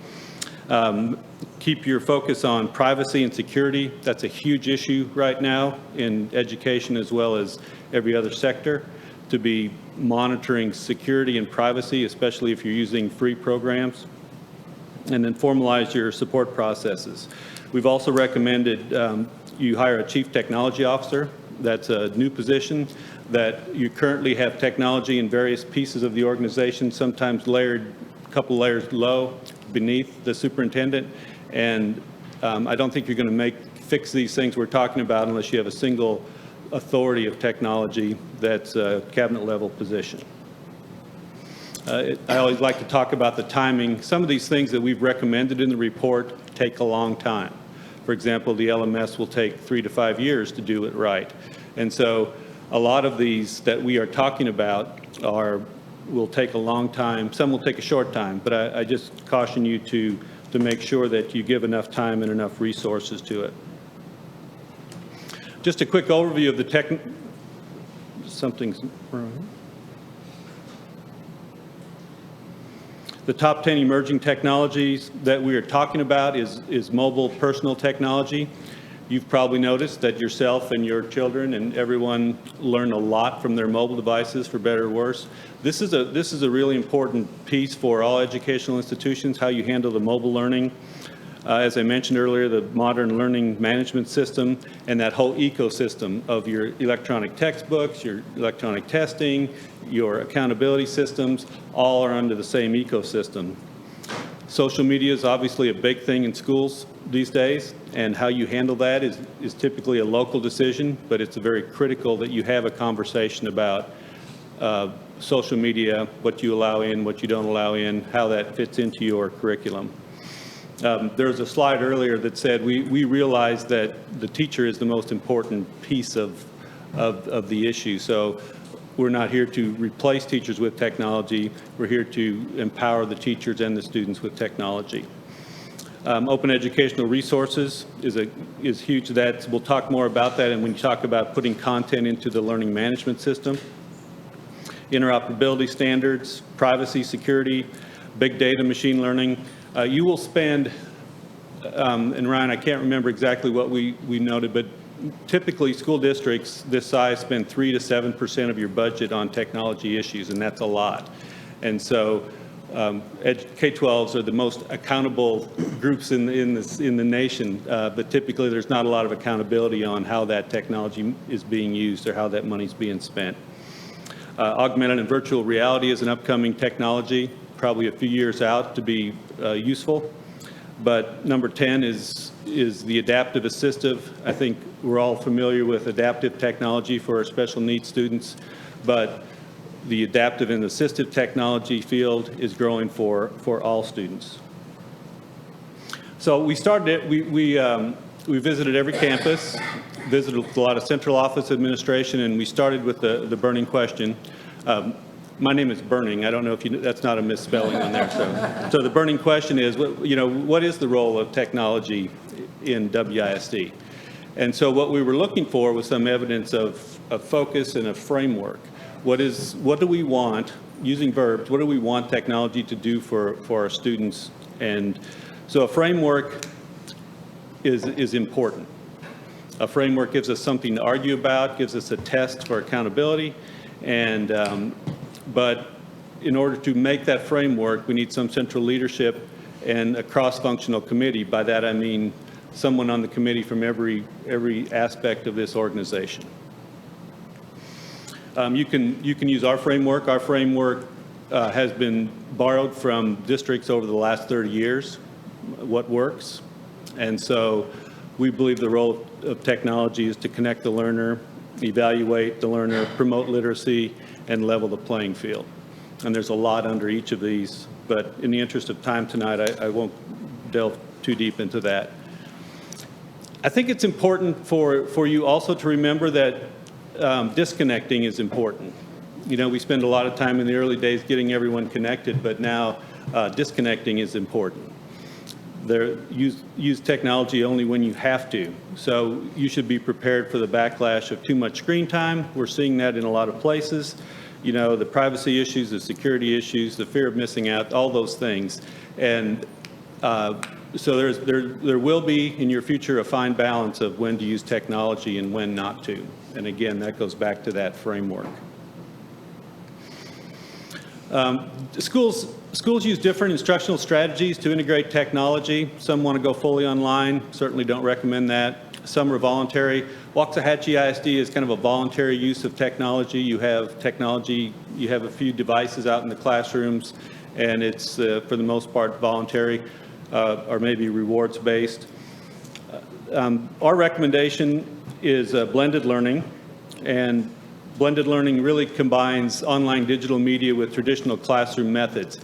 Keep your focus on privacy and security. That's a huge issue right now in education as well as every other sector, to be monitoring security and privacy, especially if you're using free programs. And then formalize your support processes. We've also recommended you hire a chief technology officer. That's a new position that you currently have technology in various pieces of the organization, sometimes layered, a couple layers low beneath the superintendent. And I don't think you're going to fix these things we're talking about unless you have a single authority of technology that's a cabinet level position. I always like to talk about the timing. Some of these things that we've recommended in the report take a long time. For example, the LMS will take 3 to 5 years to do it right. And so a lot of these that we are talking about will take a long time. Some will take a short time, but I just caution you to make sure that you give enough time and enough resources to it. Just a quick overview of the something's wrong. The top 10 emerging technologies that we are talking about is mobile personal technology. You've probably noticed that yourself and your children and everyone learn a lot from their mobile devices, for better or worse. This is a really important piece for all educational institutions, how you handle the mobile learning. As I mentioned earlier, the modern learning management system and that whole ecosystem of your electronic textbooks, your electronic testing, your accountability systems, all are under the same ecosystem. Social media is obviously a big thing in schools these days, and how you handle that is typically a local decision, but it's very critical that you have a conversation about social media, what you allow in, what you don't allow in, how that fits into your curriculum. There was a slide earlier that said we realize that the teacher is the most important piece of the issue. So we're not here to replace teachers with technology. We're here to empower the teachers and the students with technology. Open educational resources is huge. We'll talk more about that, and when you talk about putting content into the learning management system. Interoperability standards, privacy, security, big data, machine learning. You will spend, and Ryan, I can't remember exactly what we noted, but typically school districts this size spend 3 to 7% of your budget on technology issues, and that's a lot. And so K-12s are the most accountable groups in the nation, but typically there's not a lot of accountability on how that technology is being used or how that money's being spent. Augmented and virtual reality is an upcoming technology, probably a few years out to be useful. But number 10 is the adaptive assistive. I think we're all familiar with adaptive technology for our special needs students, but the adaptive and assistive technology field is growing for all students. So we started it, we visited every campus, visited a lot of central office administration, and we started with the burning question. My name is Burning. I don't know if that's not a misspelling on there. So the burning question is, what is the role of technology in WISD? And so what we were looking for was some evidence of focus and a framework. What do we want, using verbs, what do we want technology to do for our students? And so a framework is important. A framework gives us something to argue about, gives us a test for accountability, and but in order to make that framework, we need some central leadership and a cross-functional committee. By that I mean someone on the committee from every aspect of this organization. You can use our framework. Our framework has been borrowed from districts over the last 30 years, what works. And so we believe the role of technology is to connect the learner, evaluate the learner, promote literacy, and level the playing field. And there's a lot under each of these, but in the interest of time tonight, I won't delve too deep into that. I think it's important for you also to remember that disconnecting is important. You know, we spend a lot of time in the early days getting everyone connected, but now disconnecting is important. Use technology only when you have to. So you should be prepared for the backlash of too much screen time. We're seeing that in a lot of places. You know, the privacy issues, the security issues, the fear of missing out, all those things. And so there will be in your future a fine balance of when to use technology and when not to. And again, that goes back to that framework. Schools use different instructional strategies to integrate technology. Some want to go fully online, certainly don't recommend that. Some are voluntary. Waxahachie ISD is kind of a voluntary use of technology. You have technology, you have a few devices out in the classrooms, and it's for the most part voluntary or maybe rewards based. Our recommendation is blended learning, and blended learning really combines online digital media with traditional classroom methods.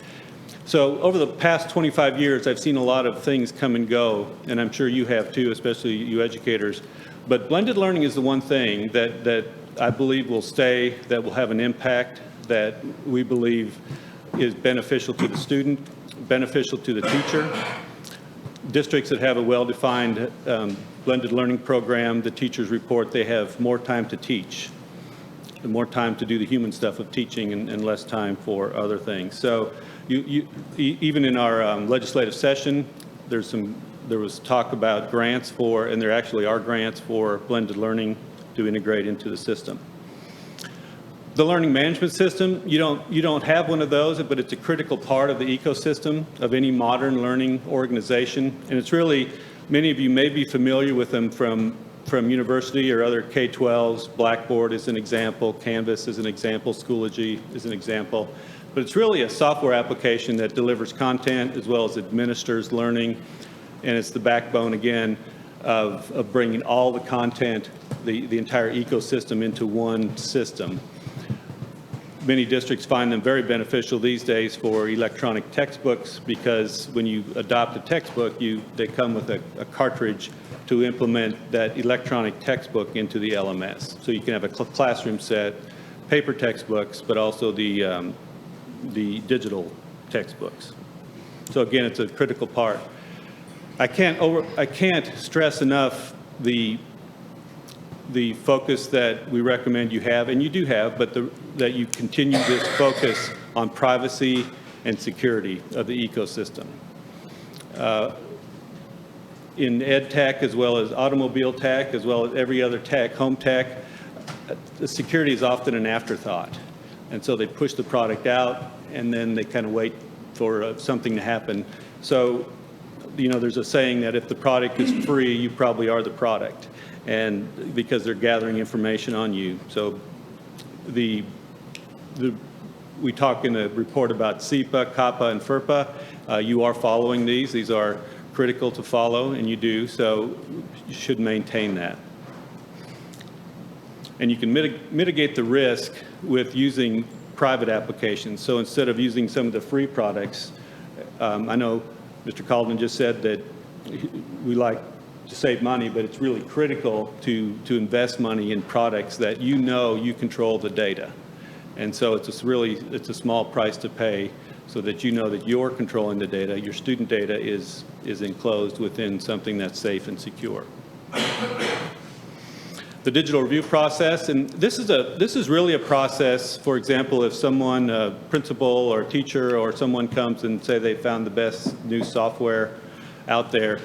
So over the past 25 years, I've seen a lot of things come and go, and I'm sure you have too, especially you educators. But blended learning is the one thing that I believe will stay, that will have an impact, that we believe is beneficial to the student, beneficial to the teacher. Districts that have a well-defined blended learning program, the teachers report they have more time to teach, and more time to do the human stuff of teaching and less time for other things. So even in our legislative session, there was talk about grants for, and there actually are grants for blended learning to integrate into the system. The learning management system, you don't have one of those, but it's a critical part of the ecosystem of any modern learning organization. And it's really, many of you may be familiar with them from university or other K-12s. Blackboard is an example, Canvas is an example, Schoology is an example. But it's really a software application that delivers content as well as administers learning. And it's the backbone, again, of bringing all the content, the entire ecosystem into one system. Many districts find them very beneficial these days for electronic textbooks, because when you adopt a textbook, they come with a cartridge to implement that electronic textbook into the LMS. So you can have a classroom set, paper textbooks, but also the digital textbooks. So again, it's a critical part. I can't stress enough the focus that we recommend you have, and you do have, but that you continue this focus on privacy and security of the ecosystem. In ed tech, as well as automobile tech, as well as every other tech, home tech, the security is often an afterthought. And so they push the product out, and then they kind of wait for something to happen. So, you know, there's a saying that if the product is free, you probably are the product, and because they're gathering information on you. So we talk in the report about SEPA, COPPA, and FERPA. You are following these. These are critical to follow, and you do, so you should maintain that. And you can mitigate the risk with using private applications. So instead of using some of the free products, I know Mr. Calden just said that we like to save money, but it's really critical to invest money in products that you know you control the data. And so it's a small price to pay, so that you know that you're controlling the data, your student data is enclosed within something that's safe and secure. The digital review process, and this is really a process. For example, if someone, a principal or a teacher or someone comes and say they found the best new software out there,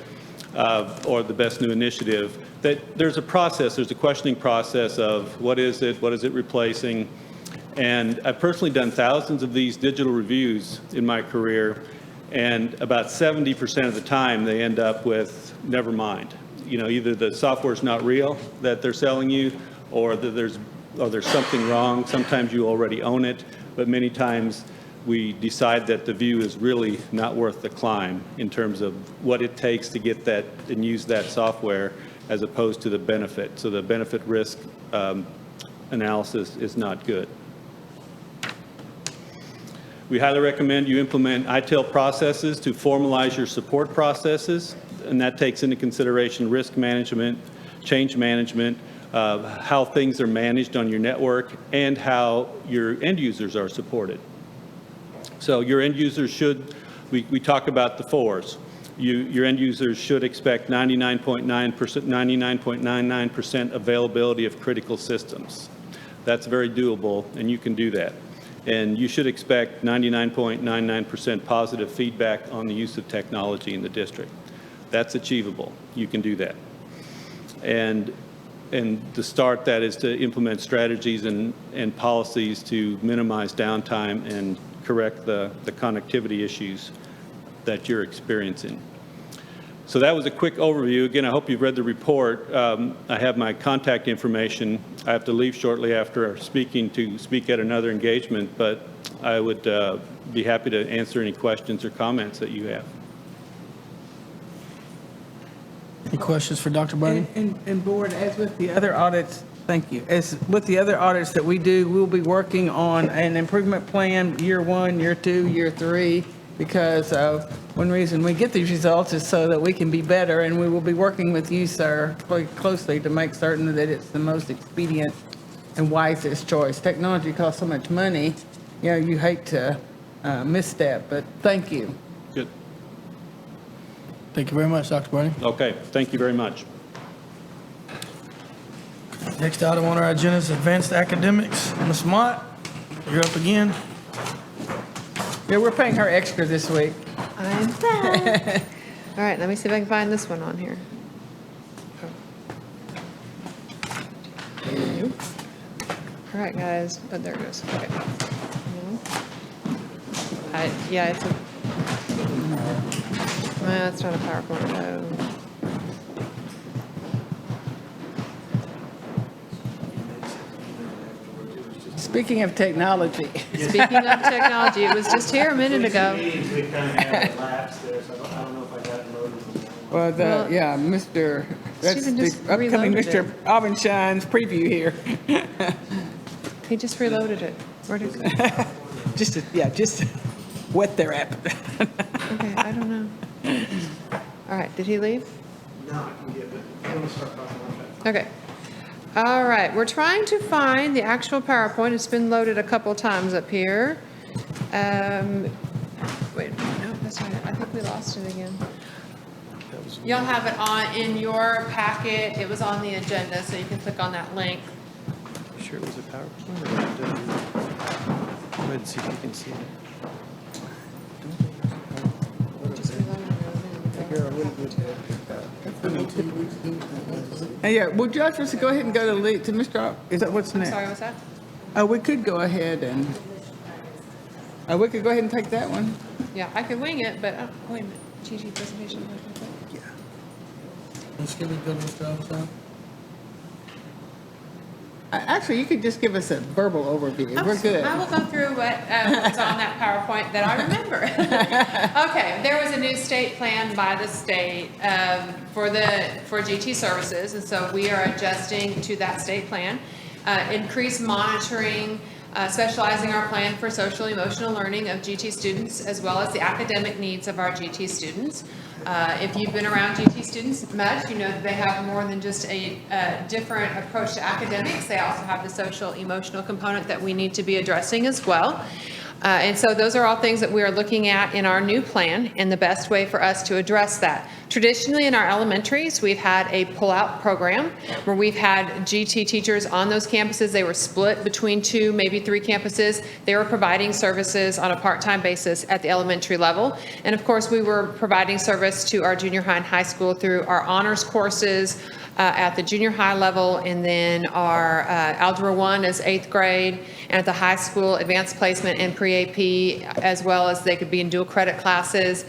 or the best new initiative, that there's a process, there's a questioning process of what is it replacing. And I've personally done thousands of these digital reviews in my career, and about 70% of the time they end up with never mind. You know, either the software's not real that they're selling you, or that there's something wrong. Sometimes you already own it, but many times we decide that the view is really not worth the climb in terms of what it takes to get that and use that software, as opposed to the benefit. So the benefit risk analysis is not good. We highly recommend you implement ITIL processes to formalize your support processes, and that takes into consideration risk management, change management, how things are managed on your network, and how your end users are supported. So your end users should, we talk about the fours. Your end users should expect 99.99% availability of critical systems. That's very doable, and you can do that. And you should expect 99.99% positive feedback on the use of technology in the district. That's achievable. You can do that. And to start that is to implement strategies and policies to minimize downtime and correct the connectivity issues that you're experiencing. So that was a quick overview. Again, I hope you've read the report. I have my contact information. I have to leave shortly after speaking to speak at another engagement, but I would be happy to answer any questions or comments that you have. Any questions for Dr. Bunny? And board, as with the other audits, thank you. As with the other audits that we do, we'll be working on an improvement plan, year 1, year 2, year 3, because one reason we get these results is so that we can be better, and we will be working with you, sir, quite closely to make certain that it's the most expedient and wisest choice. Technology costs so much money, you know, you hate to misstep, but thank you. Good. Thank you very much, Dr. Bunny. Okay, thank you very much. Next item on our agenda is advanced academics. Ms. Mott, you're up again. Yeah, we're paying her extra this week. I'm back. All right, let me see if I can find this one on here. Nope. All right, guys. Oh, there it goes. Okay. Yeah, it's a. No, it's not a PowerPoint. No. Speaking of technology. Speaking of technology, it was just here a minute ago. Well, yeah, Mr., that's Stephen the just upcoming reloaded Mr. Avenshine's preview here. He just reloaded it. Where'd it go? Just to whet their appetite. Okay, I don't know. All right, did he leave? No, I can get it. I'm going to start talking about that. Okay. All right, we're trying to find the actual PowerPoint. It's been loaded a couple times up here. Wait, no, that's right. I think we lost it again. You'll have it on in your packet. It was on the agenda, so you can click on that link. Sure it was a PowerPoint. Go ahead and see if you can see it. Just reloaded it a minute ago. Yeah, would you like us to go ahead and go to Mr., is that what's next? Sorry, what's that? We could go ahead and, we could go ahead and take that one. Yeah, I could wing it, but, wait a minute. Gigi presentation. Let's give it a good Mr. Officer. Actually, you could just give us a verbal overview. We're good. I will go through what's on that PowerPoint that I remember. Okay, there was a new state plan by the state for GT services, and so we are adjusting to that state plan. Increased monitoring, specializing our plan for social emotional learning of GT students, as well as the academic needs of our GT students. If you've been around GT students much, you know that they have more than just a different approach to academics. They also have the social emotional component that we need to be addressing as well. And so those are all things that we are looking at in our new plan and the best way for us to address that. Traditionally in our elementaries, we've had a pull-out program where we've had GT teachers on those campuses. They were split between 2, maybe 3 campuses. They were providing services on a part-time basis at the elementary level. And of course, we were providing service to our junior high and high school through our honors courses at the junior high level, and then our Algebra 1 is 8th grade, and at the high school, advanced placement and pre-AP, as well as they could be in dual credit classes.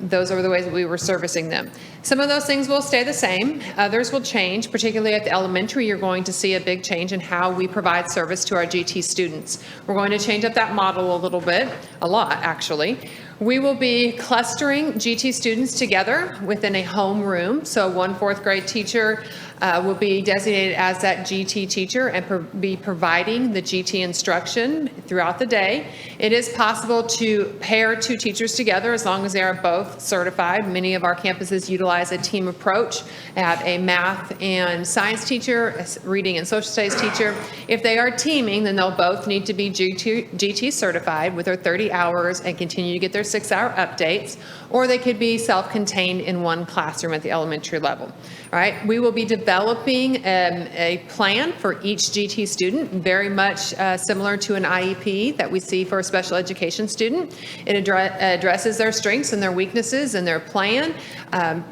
Those are the ways that we were servicing them. Some of those things will stay the same. Others will change, particularly at the elementary. You're going to see a big change in how we provide service to our GT students. We're going to change up that model a little bit, a lot actually. We will be clustering GT students together within a home room. So one fourth grade teacher will be designated as that GT teacher and be providing the GT instruction throughout the day. It is possible to pair two teachers together as long as they are both certified. Many of our campuses utilize a team approach, have a math and science teacher, a reading and social studies teacher. If they are teaming, then they'll both need to be GT certified with their 30 hours and continue to get their 6-hour updates, or they could be self-contained in one classroom at the elementary level. All right, we will be developing a plan for each GT student, very much similar to an IEP that we see for a special education student. It addresses their strengths and their weaknesses and their plan,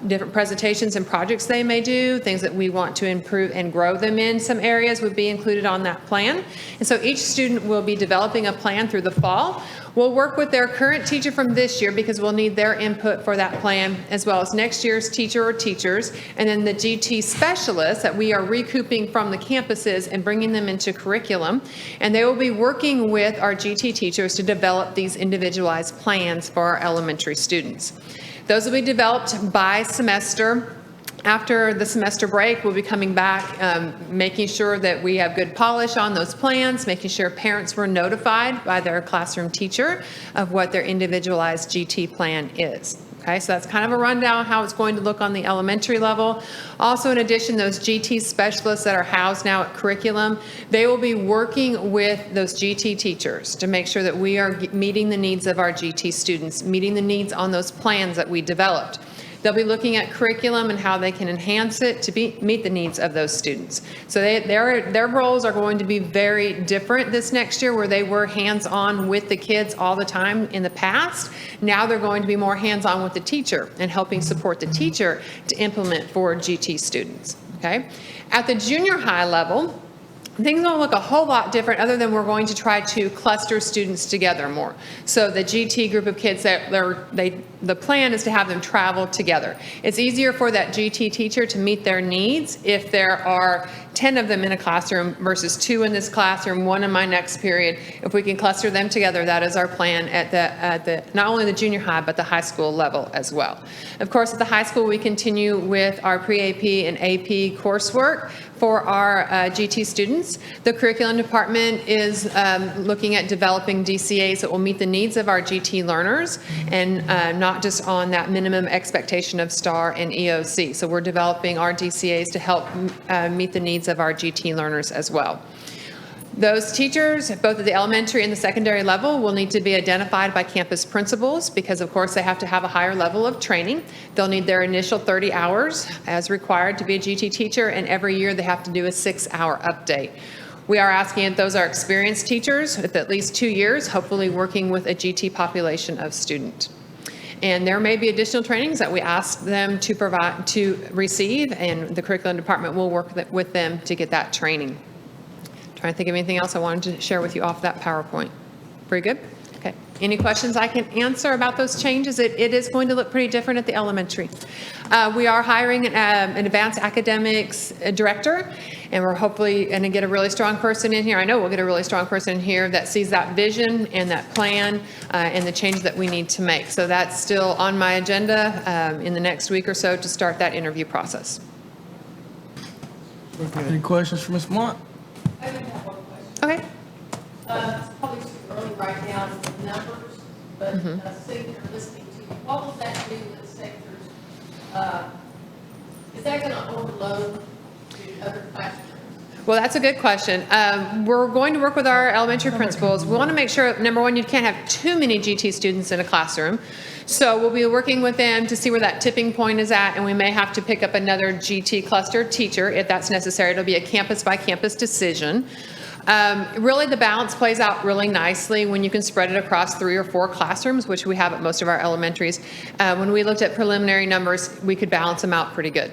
different presentations and projects they may do, things that we want to improve and grow them in. Some areas would be included on that plan. And so each student will be developing a plan through the fall. We'll work with their current teacher from this year because we'll need their input for that plan, as well as next year's teacher or teachers, and then the GT specialists that we are recouping from the campuses and bringing them into curriculum. And they will be working with our GT teachers to develop these individualized plans for our elementary students. Those will be developed by semester. After the semester break, we'll be coming back, making sure that we have good polish on those plans, making sure parents were notified by their classroom teacher of what their individualized GT plan is. Okay, so that's kind of a rundown of how it's going to look on the elementary level. Also, in addition, those GT specialists that are housed now at curriculum, they will be working with those GT teachers to make sure that we are meeting the needs of our GT students, meeting the needs on those plans that we developed. They'll be looking at curriculum and how they can enhance it to meet the needs of those students. So their roles are going to be very different this next year, where they were hands-on with the kids all the time in the past. Now they're going to be more hands-on with the teacher and helping support the teacher to implement for GT students. Okay? At the junior high level, things don't look a whole lot different, other than we're going to try to cluster students together more. So the GT group of kids, the plan is to have them travel together. It's easier for that GT teacher to meet their needs if there are 10 of them in a classroom versus 2 in this classroom, 1 in my next period. If we can cluster them together, that is our plan at the not only the junior high, but the high school level as well. Of course, at the high school, we continue with our pre-AP and AP coursework for our GT students. The curriculum department is looking at developing DCAs that will meet the needs of our GT learners, and not just on that minimum expectation of STAR and EOC. So we're developing our DCAs to help meet the needs of our GT learners as well. Those teachers, both at the elementary and the secondary level, will need to be identified by campus principals because, of course, they have to have a higher level of training. They'll need their initial 30 hours as required to be a GT teacher, and every year they have to do a 6-hour update. We are asking if those are experienced teachers with at least 2 years, hopefully working with a GT population of student. And there may be additional trainings that we ask them to receive, and the curriculum department will work with them to get that training. Trying to think of anything else I wanted to share with you off that PowerPoint. Pretty good? Okay. Any questions I can answer about those changes? It is going to look pretty different at the elementary. We are hiring an advanced academics director, and we're hopefully going to get a really strong person in here. I know we'll get a really strong person in here that sees that vision and that plan and the change that we need to make. So that's still on my agenda in the next week or so to start that interview process. Any questions for Ms. Mont? I do have one question. Okay. It's probably too early right now to the numbers, but sitting here listening to you, what will that do with sectors? Is that going to overload the other classrooms? Well, that's a good question. We're going to work with our elementary principals. We want to make sure, number one, you can't have too many GT students in a classroom. So we'll be working with them to see where that tipping point is at, and we may have to pick up another GT cluster teacher if that's necessary. It'll be a campus by campus decision. Really, the balance plays out really nicely when you can spread it across 3 or 4 classrooms, which we have at most of our elementaries. When we looked at preliminary numbers, we could balance them out pretty good.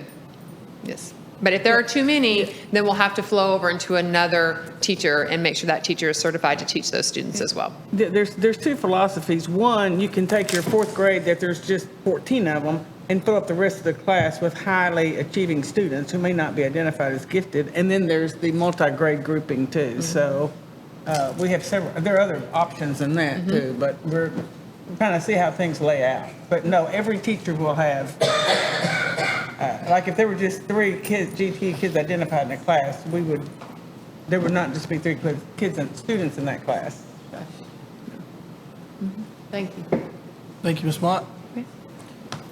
Yes. But if there are too many, then we'll have to flow over into another teacher and make sure that teacher is certified to teach those students as well. There's 2 philosophies. One, you can take your 4th grade that there's just 14 of them and fill up the rest of the class with highly achieving students who may not be identified as gifted. And then there's the multi-grade grouping too. So we have several, there are other options than that too, but trying to see how things lay out. But no, every teacher will have, like if there were just 3 kids, GT kids identified in a class, there would not just be 3 kids and students in that class. Thank you. Thank you, Ms. Mott.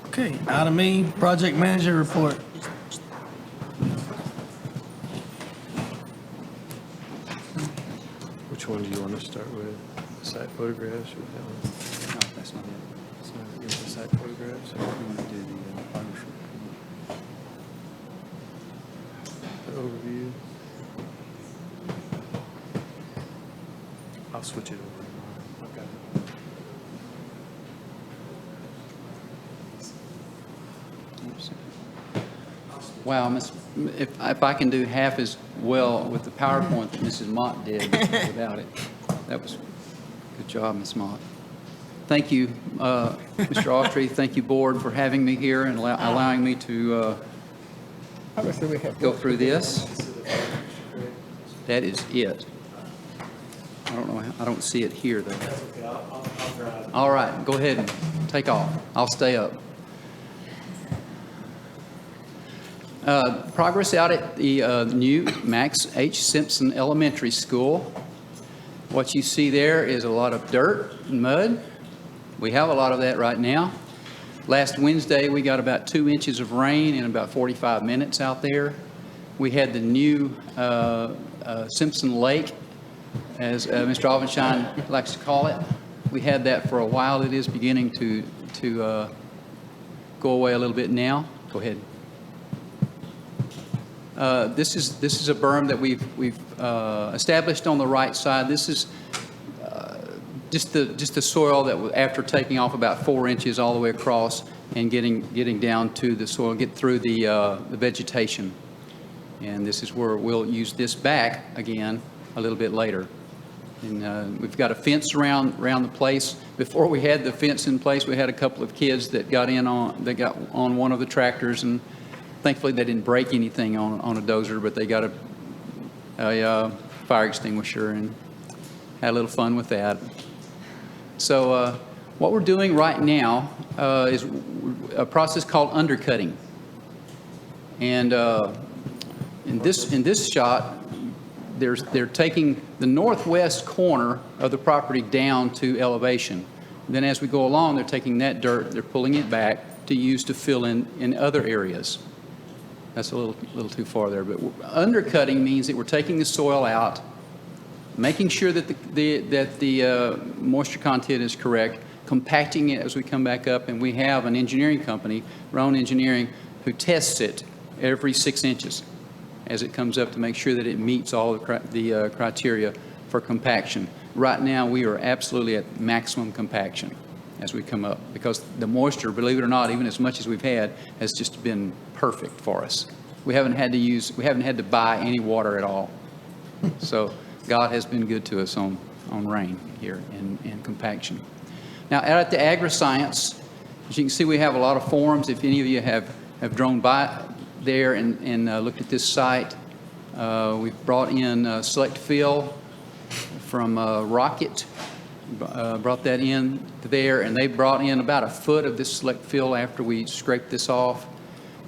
Okay, item E, project manager report. Which one do you want to start with? Site photographs or that one? No, that's not it. So, the site photographs or We want to do the progress report. the overview? I'll switch it over. Okay. Oops. Wow, if I can do half as well with the PowerPoint that Mrs. Mott did without it, that was, good job, Ms. Mott. Thank you, Mr. Autry, thank you, Board, for having me here and allowing me to Obviously, we have. go through this. That is it. I don't know, I don't see it here, though. All right, go ahead and take off. I'll stay up. Progress out at the new Max H. Simpson Elementary School. What you see there is a lot of dirt and mud. We have a lot of that right now. Last Wednesday, we got about 2 inches of rain in about 45 minutes out there. We had the new Simpson Lake, as Mr. Alvenshine likes to call it. We had that for a while. It is beginning to go away a little bit now. Go ahead. This is a berm that we've established on the right side. This is just the soil that after taking off about 4 inches all the way across and getting down to the soil, get through the vegetation. And this is where we'll use this back again a little bit later. And we've got a fence around the place. Before we had the fence in place, we had a couple of kids that got on one of the tractors, and thankfully they didn't break anything on a dozer, but they got a fire extinguisher and had a little fun with that. So what we're doing right now is a process called undercutting. And in this shot, they're taking the northwest corner of the property down to elevation. Then as we go along, they're taking that dirt, they're pulling it back to use to fill in other areas. That's a little too far there, but undercutting means that we're taking the soil out, making sure that the moisture content is correct, compacting it as we come back up, and we have an engineering company, Roan Engineering, who tests it every 6 inches as it comes up to make sure that it meets all the criteria for compaction. Right now, we are absolutely at maximum compaction as we come up, because the moisture, believe it or not, even as much as we've had, has just been perfect for us. We haven't had to buy any water at all. So God has been good to us on rain here and compaction. Now, out at the AgriScience, as you can see, we have a lot of forums. If any of you have drone by there and looked at this site, we've brought in select fill from Rocket, brought that in there, and they brought in about a foot of this select fill after we scraped this off.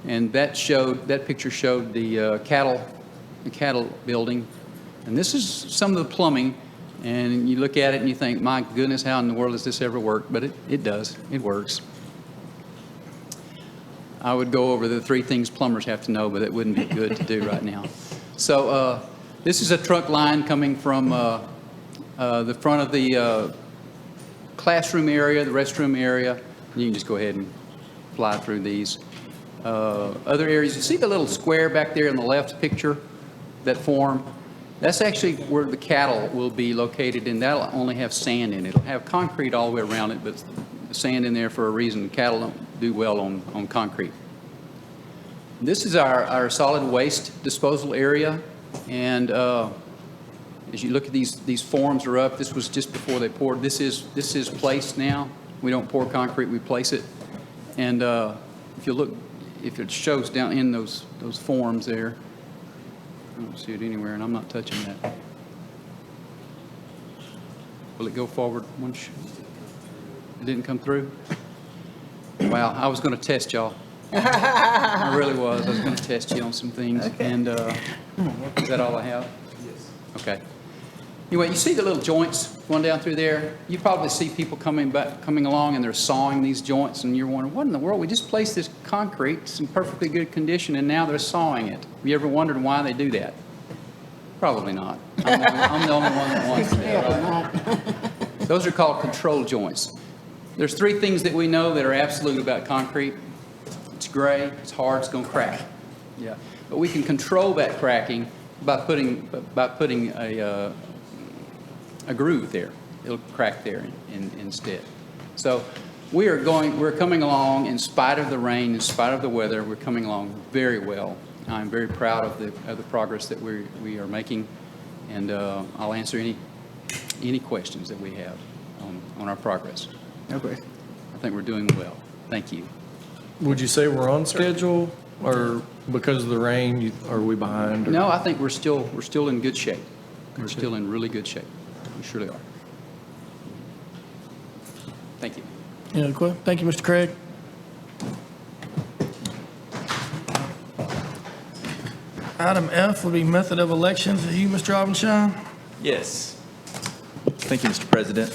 And that picture showed the cattle building. And this is some of the plumbing, and you look at it and you think, my goodness, how in the world does this ever work? But it does. It works. I would go over the 3 things plumbers have to know, but it wouldn't be good to do right now. So this is a trunk line coming from the front of the classroom area, the restroom area. You can just go ahead and fly through these. Other areas, you see the little square back there in the left picture, that form? That's actually where the cattle will be located, and that'll only have sand in it. It'll have concrete all the way around it, but sand in there for a reason. Cattle don't do well on concrete. This is our solid waste disposal area, and as you look at these forms are up. This was just before they poured. This is placed now. We don't pour concrete, we place it. And if you look, if it shows down in those forms there, I don't see it anywhere, and I'm not touching that. Will it go forward one? It didn't come through? Wow, I was going to test y'all. I really was. I was going to test you on some things. Okay. And is that all I have? Yes. Okay. Anyway, you see the little joints going down through there? You probably see people coming along and they're sawing these joints, and you're wondering, what in the world? We just placed this concrete, it's in perfectly good condition, and now they're sawing it. Have you ever wondered why they do that? Probably not. I'm the only one that wants that, right? Those are called control joints. There's three things that we know that are absolute about concrete. It's gray, it's hard, it's going to crack. Yeah. But we can control that cracking by putting a groove there. It'll crack there instead. So we're coming along in spite of the rain, in spite of the weather. We're coming along very well. I'm very proud of the progress that we are making, and I'll answer any questions that we have on our progress. Okay. I think we're doing well. Thank you. Would you say we're on schedule, or because of the rain, are we behind? Or? No, I think we're still in good shape. We're still in really good shape. We surely are. Thank you. Any other questions? Thank you, Mr. Craig. Item F would be method of elections. Is you, Mr. Aubenshine? Yes. Thank you, Mr. President.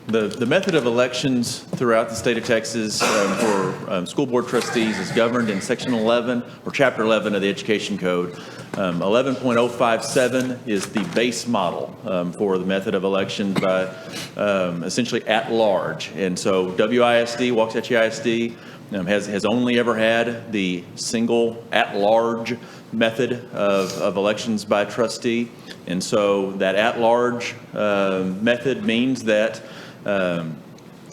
The method of elections throughout the state of Texas for school board trustees is governed in Section 11 or Chapter 11 of the Education Code. 11.057 is the base model for the method of election by essentially at large. And so WISD, Waxahachie ISD, has only ever had the single at-large method of elections by trustee. And so that at-large method means that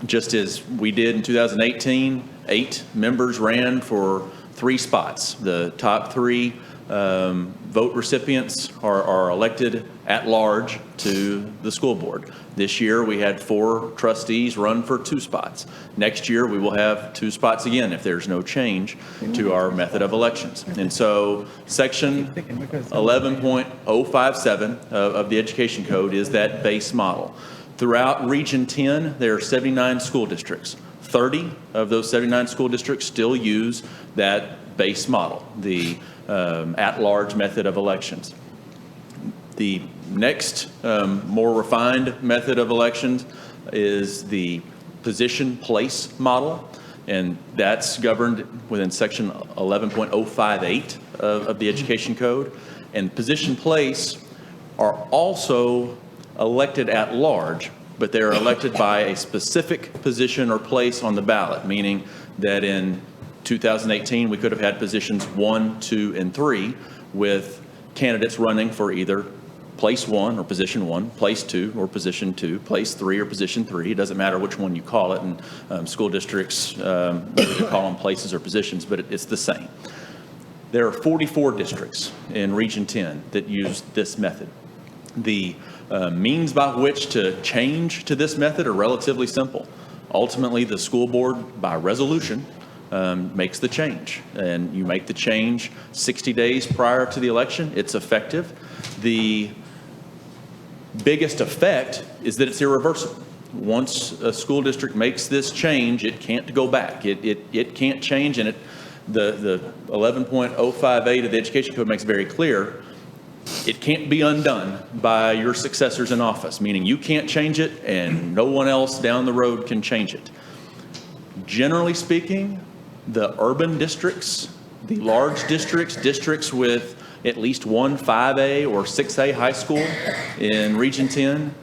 just as we did in 2018, 8 members ran for 3 spots. The top 3 vote recipients are elected at large to the school board. This year, we had 4 trustees run for 2 spots. Next year, we will have 2 spots again if there's no change to our method of elections. And so Section 11.057 of the Education Code is that base model. Throughout Region 10, there are 79 school districts. 30 of those 79 school districts still use that base model, the at-large method of elections. The next more refined method of elections is the position place model, and that's governed within Section 11.058 of the Education Code. And position place are also elected at large, but they're elected by a specific position or place on the ballot, meaning that in 2018, we could have had positions 1, 2, and 3 with candidates running for either place 1 or position 1, place 2 or position 2, place 3 or position 3. It doesn't matter which one you call it, and school districts whether they call them places or positions, but it's the same. There are 44 districts in Region 10 that use this method. The means by which to change to this method are relatively simple. Ultimately, the school board, by resolution, makes the change. And you make the change 60 days prior to the election. It's effective. The biggest effect is that it's irreversible. Once a school district makes this change, it can't go back. It can't change, and the 11.058 of the Education Code makes very clear it can't be undone by your successors in office, meaning you can't change it and no one else down the road can change it. Generally speaking, the urban districts, the large districts with at least one 5A or 6A high school in Region 10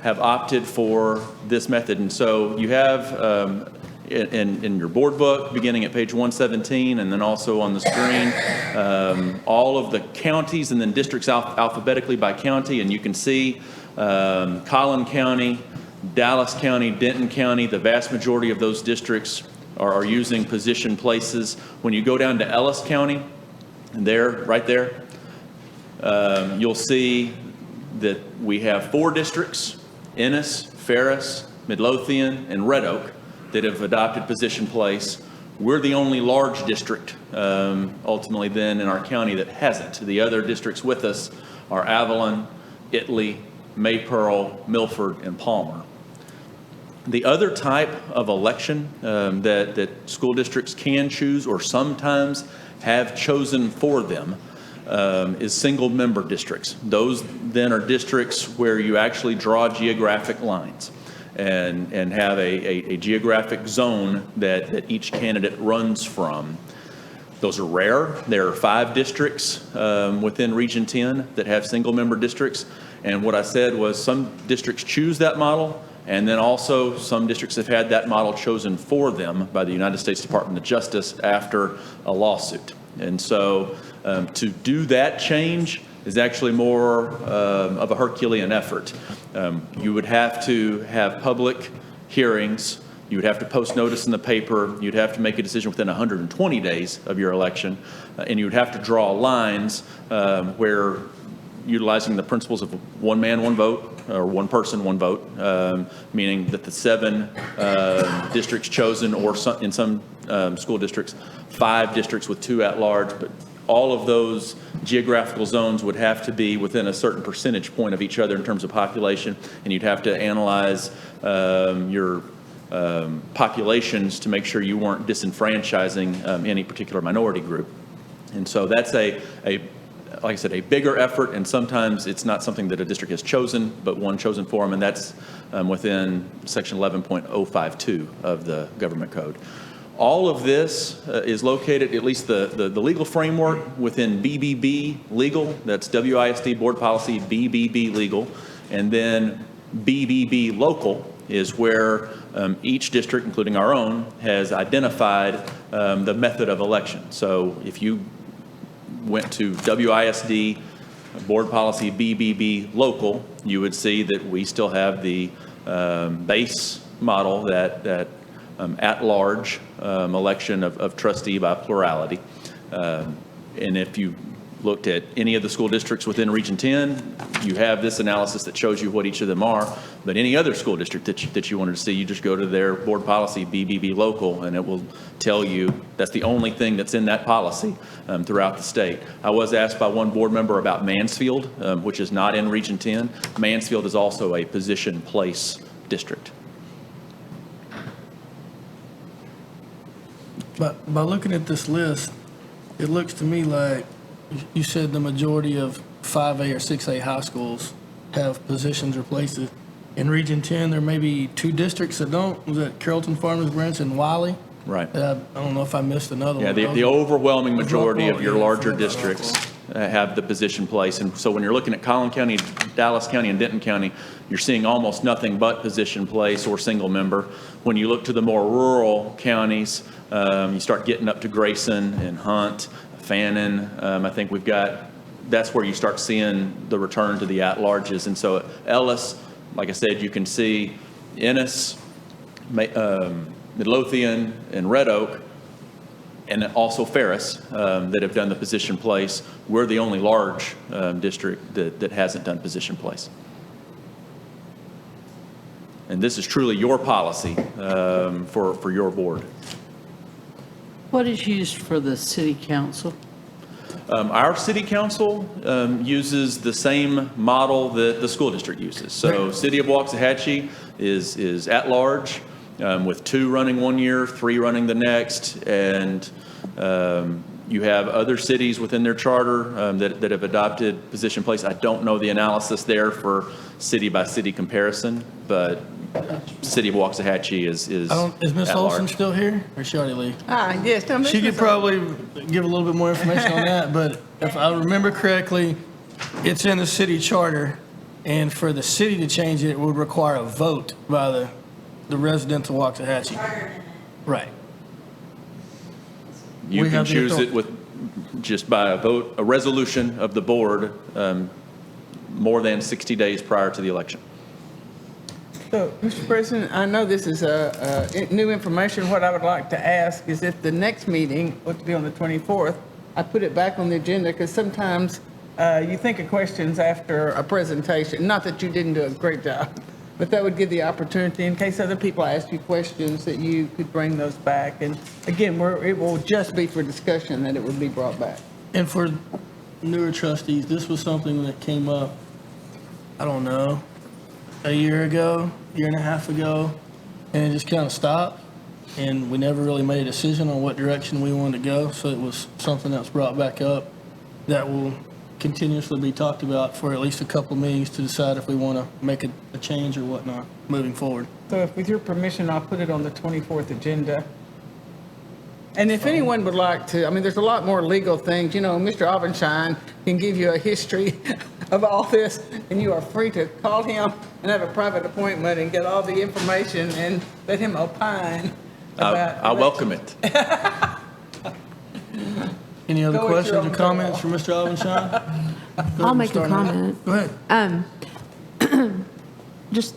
have opted for this method. And so you have in your board book, beginning at page 117, and then also on the screen, all of the counties and then districts alphabetically by county. And you can see Collin County, Dallas County, Denton County, the vast majority of those districts are using position places. When you go down to Ellis County, right there, you'll see that we have 4 districts, Ennis, Ferris, Midlothian, and Red Oak, that have adopted position place. We're the only large district, ultimately then, in our county that hasn't. The other districts with us are Avalon, Italy, Maypearl, Milford, and Palmer. The other type of election that school districts can choose or sometimes have chosen for them is single-member districts. Those then are districts where you actually draw geographic lines and have a geographic zone that each candidate runs from. Those are rare. There are 5 districts within Region 10 that have single-member districts. And what I said was some districts choose that model, and then also some districts have had that model chosen for them by the United States Department of Justice after a lawsuit. And so to do that change is actually more of a Herculean effort. You would have to have public hearings. You would have to post notice in the paper. You'd have to make a decision within 120 days of your election. And you would have to draw lines where utilizing the principles of one man, one vote, or one person, one vote, meaning that the 7 districts chosen, or in some school districts, 5 districts with 2 at-large, but all of those geographical zones would have to be within a certain percentage point of each other in terms of population, and you'd have to analyze your populations to make sure you weren't disenfranchising any particular minority group. And so that's like I said, a bigger effort, and sometimes it's not something that a district has chosen, but one chosen for them, and that's within Section 11.052 of the Government Code. All of this is located, at least the legal framework, within BBB Legal. That's WISD Board Policy BBB Legal. And then BBB Local is where each district, including our own, has identified the method of election. So if you went to WISD Board Policy BBB Local, you would see that we still have the base model that at-large election of trustee by plurality. And if you looked at any of the school districts within Region 10, you have this analysis that shows you what each of them are. But any other school district that you wanted to see, you just go to their board policy, BBB Local, and it will tell you that's the only thing that's in that policy throughout the state. I was asked by one board member about Mansfield, which is not in Region 10. Mansfield is also a position place district. But by looking at this list, it looks to me like you said the majority of 5A or 6A high schools have positions or places. In Region 10, there may be 2 districts that don't. Was that Carrollton, Farmers Branch, and Wiley? Right. I don't know if I missed another one. Yeah, the overwhelming majority of your larger districts have the position place. And so when you're looking at Collin County, Dallas County, and Denton County, you're seeing almost nothing but position place or single member. When you look to the more rural counties, you start getting up to Grayson and Hunt, Fannin. I think that's where you start seeing the return to the at-larges. And so Ellis, like I said, you can see Ennis, Midlothian, and Red Oak, and also Ferris that have done the position place. We're the only large district that hasn't done position place. And this is truly your policy for your board. What is used for the city council? Our city council uses the same model that the school district uses. So City of Waxahachie is at large with 2 running one year, 3 running the next, and you have other cities within their charter that have adopted position place. I don't know the analysis there for city by city comparison, but City of Waxahachie is Ms. at Olsen large. still here, or should I leave? Yes. No, She could Mrs. probably give a little bit more information on that, but if I remember correctly, it's in the city charter, and for the city to change it, it would require a vote by the residents of Waxahachie. Right. You We can have the choose authority. it with just by a vote, a resolution of the board more than 60 days prior to the election. So, Mr. President, I know this is new information. What I would like to ask is if the next meeting, which will be on the 24th, I put it back on the agenda, because sometimes you think of questions after a presentation. Not that you didn't do a great job, but that would give the opportunity, in case other people ask you questions, that you could bring those back. And again, it will just be for discussion that it would be brought back. And for newer trustees, this was something that came up, I don't know, a year ago, year and a half ago, and it just kind of stopped, and we never really made a decision on what direction we wanted to go, so it was something that was brought back up that will continuously be talked about for at least a couple meetings to decide if we want to make a change or whatnot moving forward. So if, with your permission, I'll put it on the 24th agenda. And if anyone would like to, I mean, there's a lot more legal things. You know, Mr. Aubenshine can give you a history of all this, and you are free to call him and have a private appointment and get all the information and let him opine about. I welcome it. Any other Go with your questions or own comments from Mr. Aubenshine? I'll make a comment. Go ahead. Just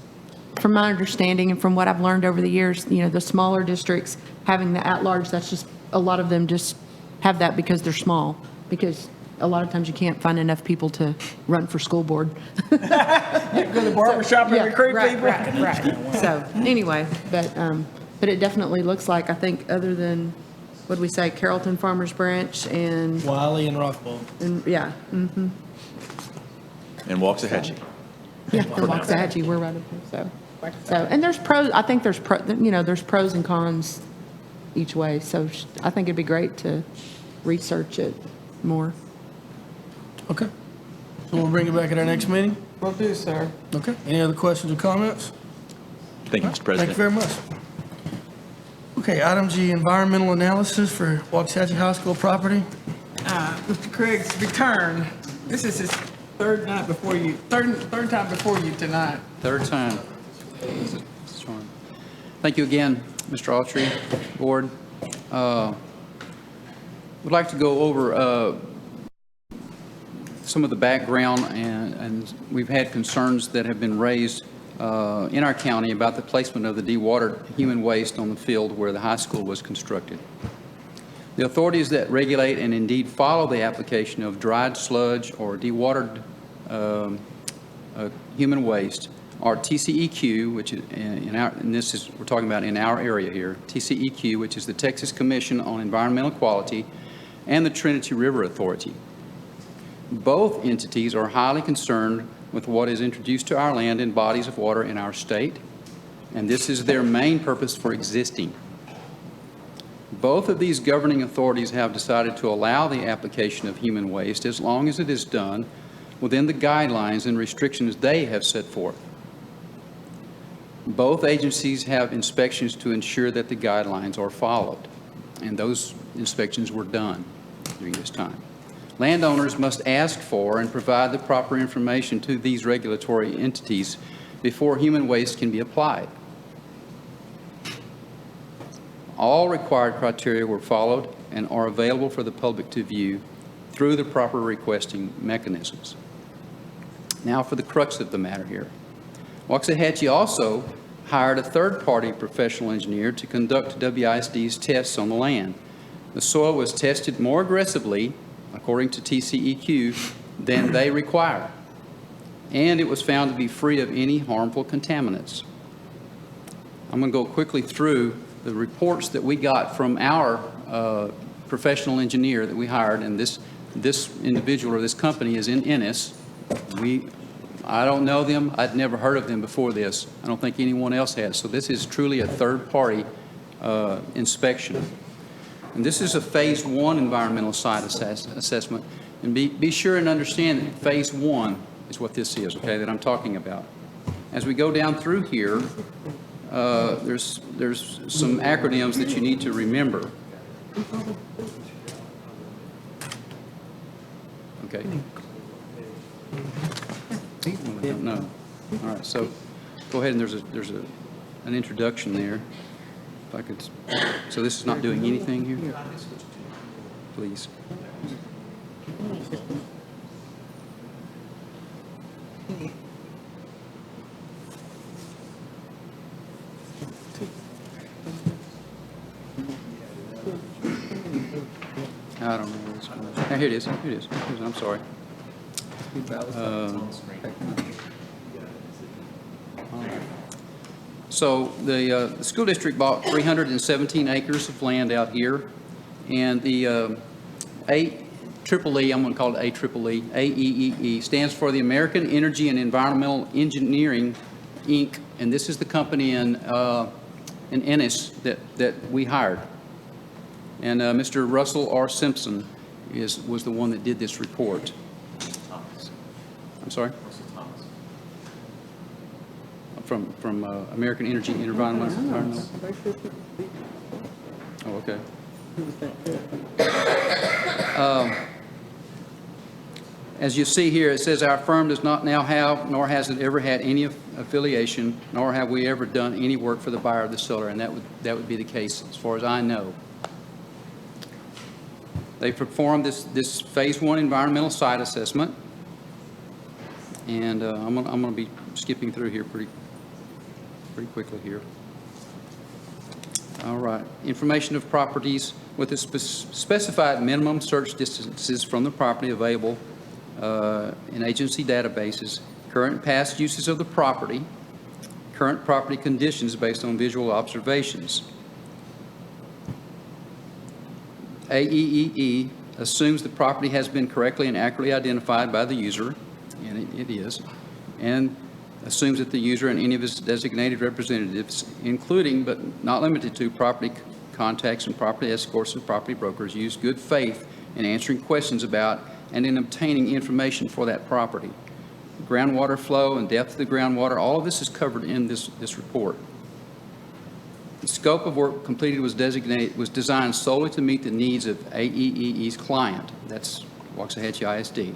from my understanding and from what I've learned over the years, you know, the smaller districts having the at-large, that's just, a lot of them just have that because they're small, because a lot of times you can't find enough people to run for school board. Go to the barber shop and recruit people. Right. So anyway, but it definitely looks like, I think, other than, what did we say, Carrollton Farmers Branch and, Wiley and Rockville. yeah, And Waxahachie. yeah, and Waxahachie, we're right up there, so, and there's pros, I think there's there's pros and cons each way, so I think it'd be great to research it more. Okay. So we'll bring it back at our next meeting? Will do, sir. Okay. Any other questions or comments? Thank you, Mr. President. Thank you very much. Okay, item G, environmental analysis for Waxahachie High School property. Mr. Craig's return. This is his third time before you tonight. Third time. Thank you again, Mr. Autry, Board. Would like to go over some of the background, and we've had concerns that have been raised in our county about the placement of the dewatered human waste on the field where the high school was constructed. The authorities that regulate and indeed follow the application of dried sludge or dewatered human waste are TCEQ, which is we're talking about in our area here, TCEQ, which is the Texas Commission on Environmental Quality, and the Trinity River Authority. Both entities are highly concerned with what is introduced to our land and bodies of water in our state, and this is their main purpose for existing. Both of these governing authorities have decided to allow the application of human waste as long as it is done within the guidelines and restrictions they have set forth. Both agencies have inspections to ensure that the guidelines are followed, and those inspections were done during this time. Landowners must ask for and provide the proper information to these regulatory entities before human waste can be applied. All required criteria were followed and are available for the public to view through the proper requesting mechanisms. Now for the crux of the matter here. Waxahachie also hired a third-party professional engineer to conduct WISD's tests on the land. The soil was tested more aggressively, according to TCEQ, than they require, and it was found to be free of any harmful contaminants. I'm going to go quickly through the reports that we got from our professional engineer that we hired, and this individual or this company is in Ennis. I don't know them. I'd never heard of them before this. I don't think anyone else has. So this is truly a third-party inspection. And this is a Phase 1 environmental site assessment. And be sure and understand that Phase 1 is what this is, okay, that I'm talking about. As we go down through here, there's some acronyms that you need to remember. Okay. No. All right. So go ahead, and there's an introduction there. If I could. So this is not doing anything here. Please. I don't know where it's going. Here it is. Here it is. I'm sorry. So the school district bought 317 acres of land out here, and the AEEE, I'm going to call it AEEE, AEEE, stands for the American Energy and Environmental Engineering, Inc., and this is the company in and Ennis that we hired. And Mr. Russell R. Simpson was the one that did this report. I'm sorry? From American Energy and Environmental. Oh, okay. As you see here, it says our firm does not now have, nor has it ever had any affiliation, nor have we ever done any work for the buyer of the solar, and that would be the case as far as I know. They performed this phase 1 environmental site assessment, and I'm going to be skipping through here pretty quickly here. All right. Information of properties with the specified minimum search distances from the property available in agency databases, current and past uses of the property, current property conditions based on visual observations. AEEE assumes the property has been correctly and accurately identified by the user, and it is, and assumes that the user and any of his designated representatives, including but not limited to property contacts and property escorts and property brokers, use good faith in answering questions about and in obtaining information for that property. Groundwater flow and depth of the groundwater, all of this is covered in this report. The scope of work completed was designed solely to meet the needs of AEEE's client. That's Waxahachie ISD.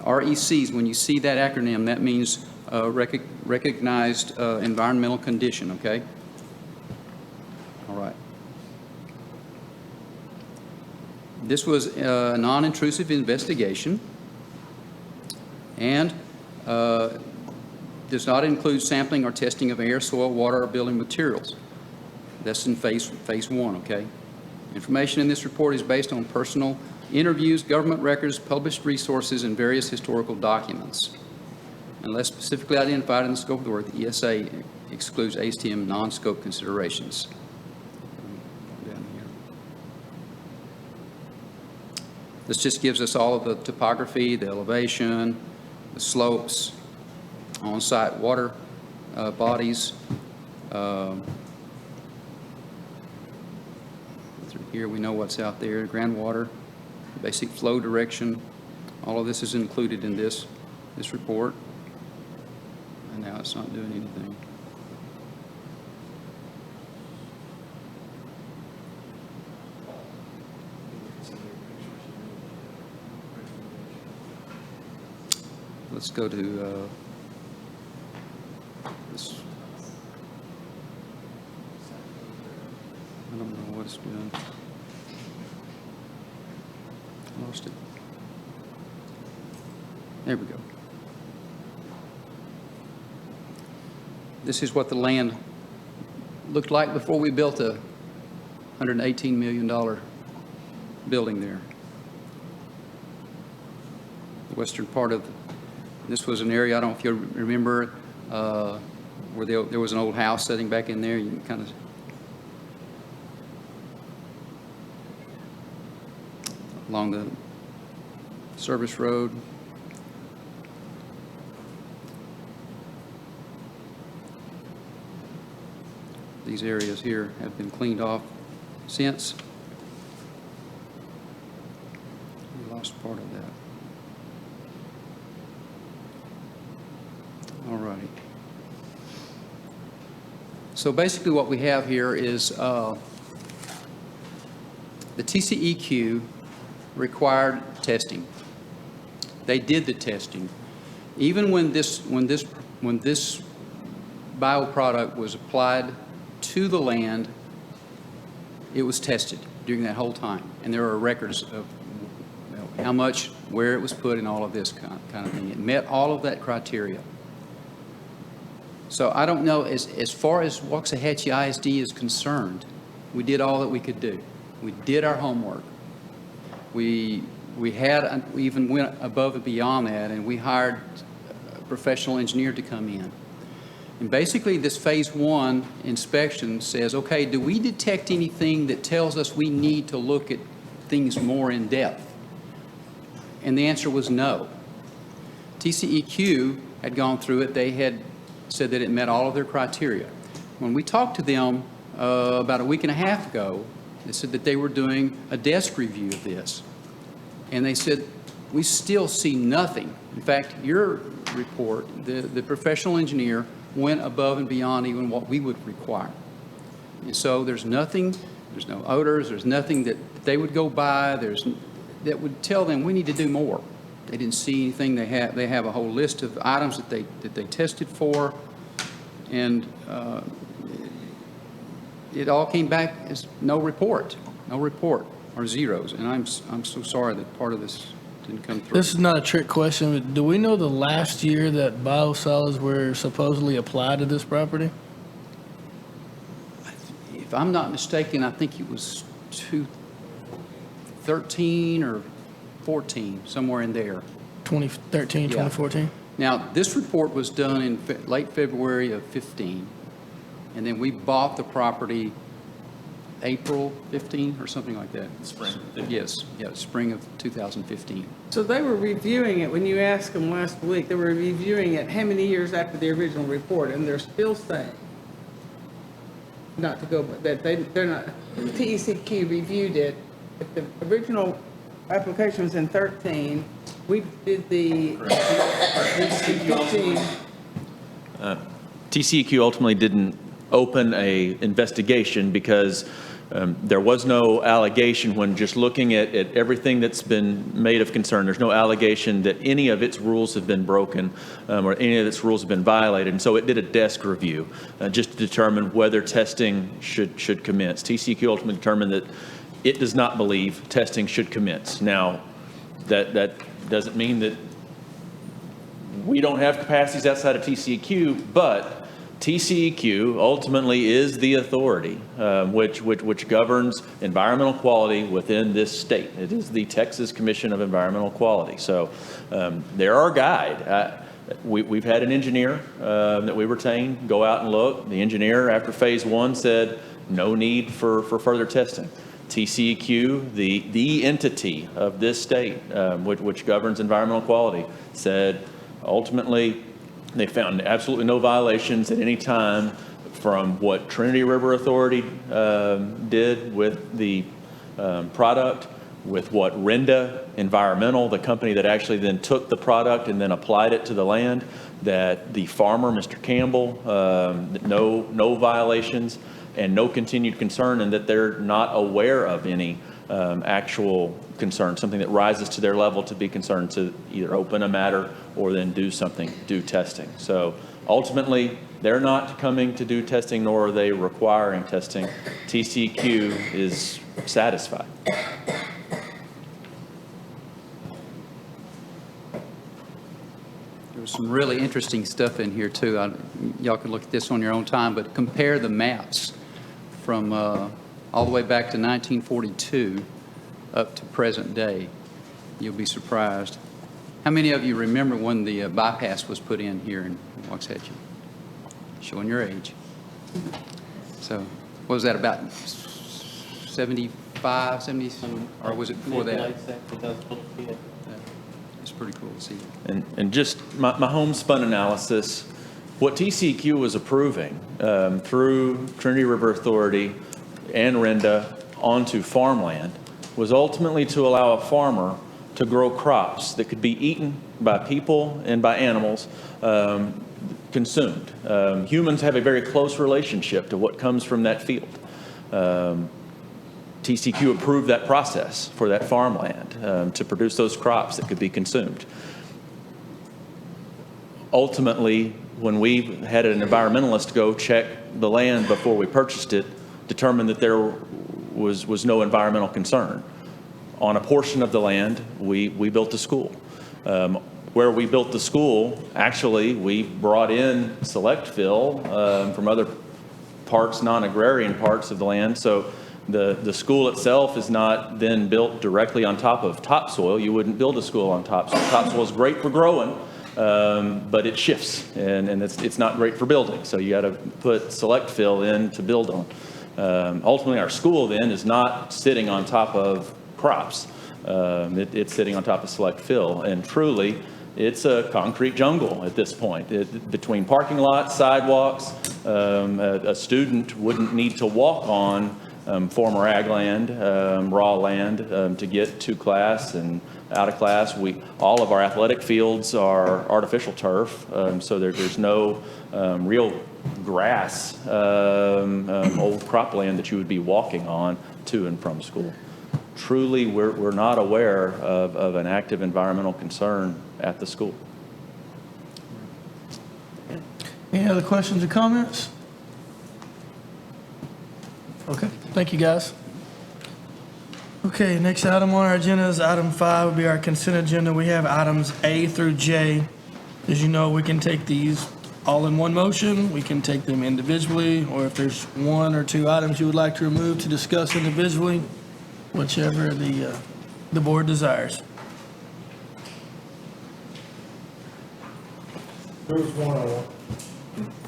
RECs, when you see that acronym, that means recognized environmental condition, okay? All right. This was a non-intrusive investigation and does not include sampling or testing of air, soil, water, or building materials. That's in phase 1, okay? Information in this report is based on personal interviews, government records, published resources, and various historical documents. Unless specifically identified in the scope of the work, the ESA excludes ASTM non-scope considerations. Down here. This just gives us all of the topography, the elevation, the slopes, on-site water bodies. Through here, we know what's out there, groundwater, basic flow direction. All of this is included in this report. And now it's not doing anything. Let's go to this. I don't know what it's doing. Lost it. There we go. This is what the land looked like before we built a $118 million building there. The western part of this was an area, I don't know if you remember, where there was an old house sitting back in there. You can kind of along the service road. These areas here have been cleaned off since. We lost part of that. All righty. So basically what we have here is the TCEQ required testing. They did the testing. Even when this bioproduct was applied to the land, it was tested during that whole time. And there are records of how much, where it was put, and all of this kind of thing. It met all of that criteria. So I don't know, as far as Waxahachie ISD is concerned, we did all that we could do. We did our homework. We even went above and beyond that, and we hired a professional engineer to come in. And basically, this phase 1 inspection says, okay, do we detect anything that tells us we need to look at things more in depth? And the answer was no. TCEQ had gone through it. They had said that it met all of their criteria. When we talked to them about a week and a half ago, they said that they were doing a desk review of this. And they said, we still see nothing. In fact, your report, the professional engineer went above and beyond even what we would require. And so there's nothing, there's no odors, there's nothing that they would go by, that would tell them we need to do more. They didn't see anything. They have a whole list of items that they tested for, and it all came back as no report or zeros. And I'm so sorry that part of this didn't come through. This is not a trick question, but do we know the last year that biosolids were supposedly applied to this property? If I'm not mistaken, I think it was 2013 or 14, somewhere in there. 2013, Yeah. 2014? Now, this report was done in late February of 15, and then we bought the property April 15 or something like that. Spring. Yes, yeah, spring of 2015. So they were reviewing it, when you asked them last week, they were reviewing it how many years after the original report, and they're still saying, not to go, but that they're not, TECQ reviewed it. If the original application was in 13, we did the 15. TCEQ ultimately didn't open a investigation because there was no allegation when just looking at everything that's been made of concern. There's no allegation that any of its rules have been broken or any of its rules have been violated. And so it did a desk review just to determine whether testing should commence. TCEQ ultimately determined that it does not believe testing should commence. Now, that doesn't mean that we don't have capacities outside of TCEQ, but TCEQ ultimately is the authority which governs environmental quality within this state. It is the Texas Commission of Environmental Quality. So they're our guide. We've had an engineer that we retained go out and look. The engineer, after phase one, said no need for further testing. TCEQ, the entity of this state which governs environmental quality, said ultimately they found absolutely no violations at any time from what Trinity River Authority did with the product, with what Renda Environmental, the company that actually then took the product and then applied it to the land, that the farmer, Mr. Campbell, no violations and no continued concern, and that they're not aware of any actual concern, something that rises to their level to be concerned to either open a matter or then do testing. So ultimately, they're not coming to do testing, nor are they requiring testing. TCEQ is satisfied. There was some really interesting stuff in here, too. Y'all can look at this on your own time, but compare the maps from all the way back to 1942 up to present day. You'll be surprised. How many of you remember when the bypass was put in here in Waxahachie? Showing your age. So what was that, about 75, 70, or was it before that? It's pretty cool to see. And just my homespun analysis, what TCEQ was approving through Trinity River Authority and Renda onto farmland was ultimately to allow a farmer to grow crops that could be eaten by people and by animals, consumed. Humans have a very close relationship to what comes from that field. TCEQ approved that process for that farmland to produce those crops that could be consumed. Ultimately, when we had an environmentalist go check the land before we purchased it, determined that there was no environmental concern. On a portion of the land, we built a school. Where we built the school, actually, we brought in select fill from other parts, non-agrarian parts of the land. So the school itself is not then built directly on top of topsoil. You wouldn't build a school on topsoil. Topsoil is great for growing, but it shifts, and it's not great for building. So you got to put select fill in to build on. Ultimately, our school then is not sitting on top of crops. It's sitting on top of select fill. And truly, it's a concrete jungle at this point. Between parking lots, sidewalks, a student wouldn't need to walk on former ag land, raw land, to get to class and out of class. All of our athletic fields are artificial turf, so there's no real grass, old cropland that you would be walking on to and from school. Truly, we're not aware of an active environmental concern at the school. Any other questions or comments? Okay, thank you, guys. Okay, next item on our agenda is item 5, will be our consent agenda. We have items A through J. As you know, we can take these all in one motion. We can take them individually, or if there's 1 or 2 items you would like to remove to discuss individually, whichever the board desires.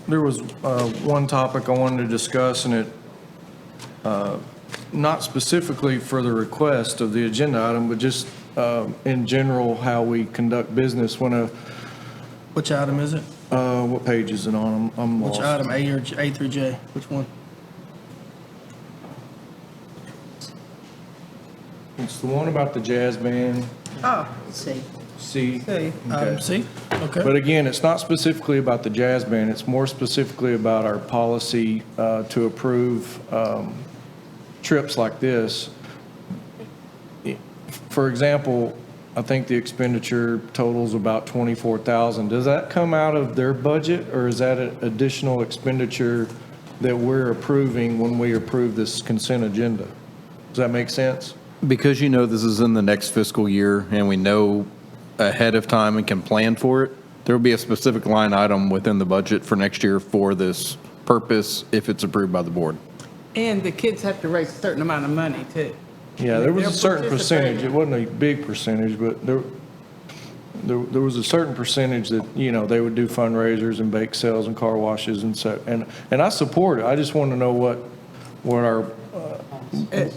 There was one topic I wanted to discuss, and it, not specifically for the request of the agenda item, but just in general, how we conduct business when a... Which item is it? What page is it on? I'm Which lost. item, A through J? Which one? It's the one about the jazz band. Oh, C. Item C? Okay. But again, it's not specifically about the jazz band. It's more specifically about our policy to approve trips like this. For example, I think the expenditure totals about $24,000. Does that come out of their budget, or is that an additional expenditure that we're approving when we approve this consent agenda? Does that make sense? Because you know this is in the next fiscal year and we know ahead of time and can plan for it, there will be a specific line item within the budget for next year for this purpose if it's approved by the board. and the kids have to raise a certain amount of money too. Yeah, there was They're a certain percentage. It participating. wasn't a big percentage, but there was a certain percentage that, you know, they would do fundraisers and bake sales and car washes and so, and I support it. I just want to know what our,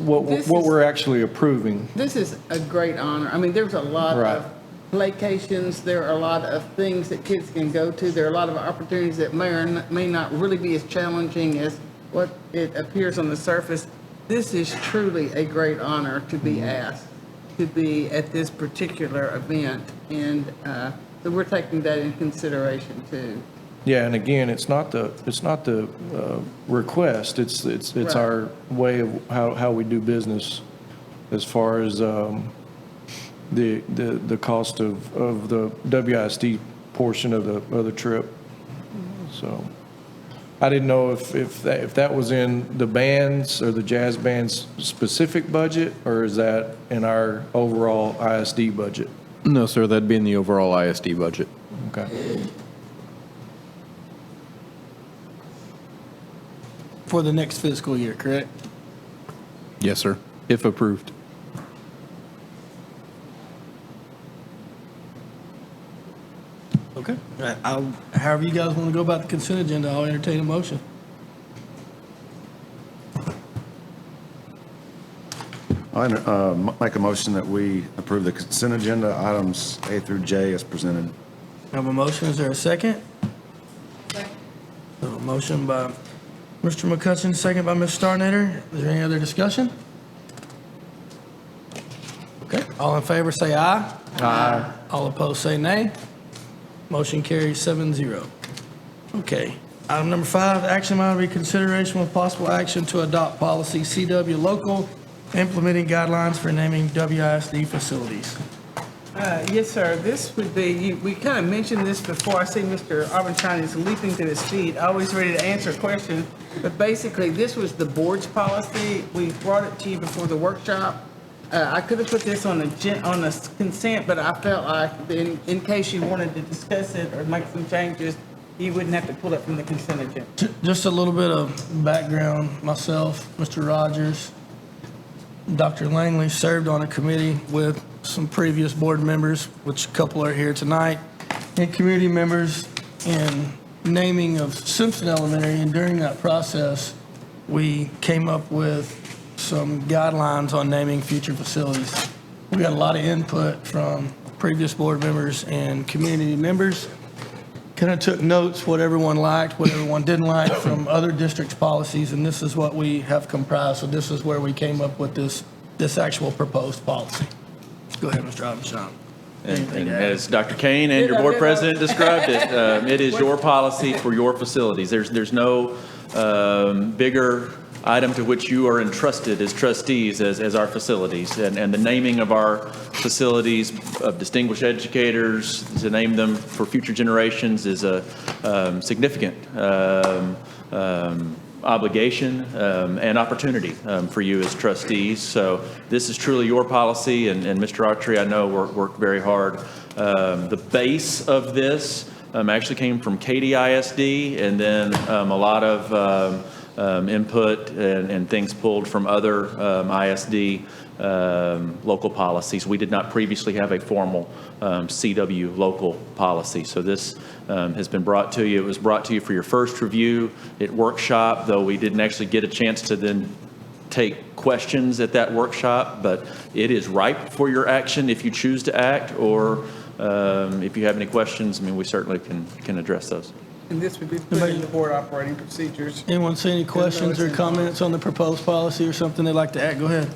what we're actually approving. This is a great honor. I mean, there's a lot Right. of vacations, there are a lot of things that kids can go to, there are a lot of opportunities that may or may not really be as challenging as what it appears on the surface. This is truly a great honor to be asked to be at this particular event, and so we're taking that in consideration too. Yeah, and again, it's not the request, it's Right. our way of how we do business as far as the cost of the WISD portion of the trip. So I didn't know if that was in the band's or the jazz band's specific budget, or is that in our overall ISD budget? No, sir, that'd be in the overall ISD budget. Okay. For the next fiscal year, correct? Yes, sir, if approved. Okay. However you guys want to go about the consent agenda, I'll entertain a motion. I make a motion that we approve the consent agenda items A through J as presented. I have a motion, is there a second? A motion by Mr. McCutcheon, second by Ms. Starnader. Is there any other discussion? Okay, all in favor say aye. Aye. All opposed say nay. Motion carries 7-0. Okay, item number 5, action item be consideration with possible action to adopt policy CW local implementing guidelines for naming WISD facilities. Yes, sir. This would be, we kind of mentioned this before. I see Mr. Aubenstein is leaping to his feet, always ready to answer a question. But basically, this was the board's policy. We brought it to you before the workshop. I could have put this on a consent, but I felt like in case you wanted to discuss it or make some changes, you wouldn't have to pull it from the consent agenda. Just a little bit of background, myself, Mr. Rogers, Dr. Langley served on a committee with some previous board members, which a couple are here tonight, and community members in naming of Simpson Elementary, and during that process, we came up with some guidelines on naming future facilities. We got a lot of input from previous board members and community members. Kind of took notes, what everyone liked, what everyone didn't like from other districts' policies, and this is what we have comprised. So this is where we came up with this actual proposed policy. Go ahead, Mr. Robinson. And as Dr. Kane and your board president described it, it is your policy for your facilities. There's no bigger item to which you are entrusted as trustees as our facilities. And the naming of our facilities of distinguished educators, to name them for future generations, is a significant obligation and opportunity for you as trustees. So this is truly your policy, and Mr. Autry, I know, worked very hard. The base of this actually came from Katy ISD, and then a lot of input and things pulled from other ISD local policies. We did not previously have a formal CW local policy. So this has been brought to you. It was brought to you for your first review at workshop, though we didn't actually get a chance to then take questions at that workshop, but it is ripe for your action if you choose to act, or if you have any questions, I mean, we certainly can address those. And this would be put in the board operating procedures. Anyone see any questions or comments on the proposed policy or something they'd like to add? Go ahead.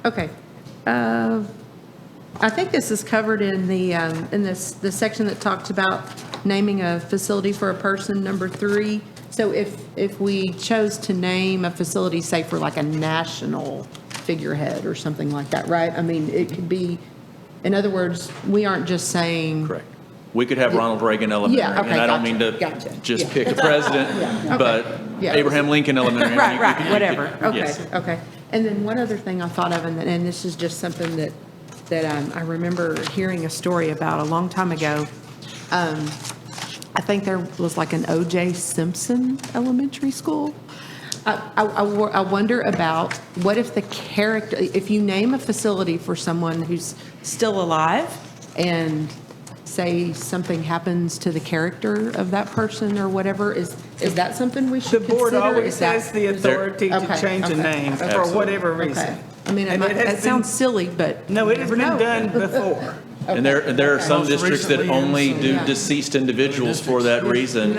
Okay. I think this is covered in the section that talks about naming a facility for a person, number 3. So if we chose to name a facility, say for like a national figurehead or something like that, right? I mean, it could be, in other words, we aren't just saying. Correct. We could have Ronald Reagan Elementary, Yeah, okay, and I don't gotcha, mean to gotcha, just yeah. pick a president, Yeah, okay, but yeah. Abraham Lincoln Elementary. Right, you could- right, you whatever. could- Okay, yes. okay. And then one other thing I thought of, and this is just something that I remember hearing a story about a long time ago. I think there was like an O.J. Simpson Elementary School. I wonder about, what if the character, if you name a facility for someone who's still alive, and say something happens to the character of that person or whatever, is that something we should The consider? board always Is that- has the authority to Okay, change a okay, name okay. for whatever reason. Okay. I mean, And it has it been- sounds silly, but. No, it has you been never know. done before. And there are some Most districts that recently, only do yeah. deceased individuals for that reason.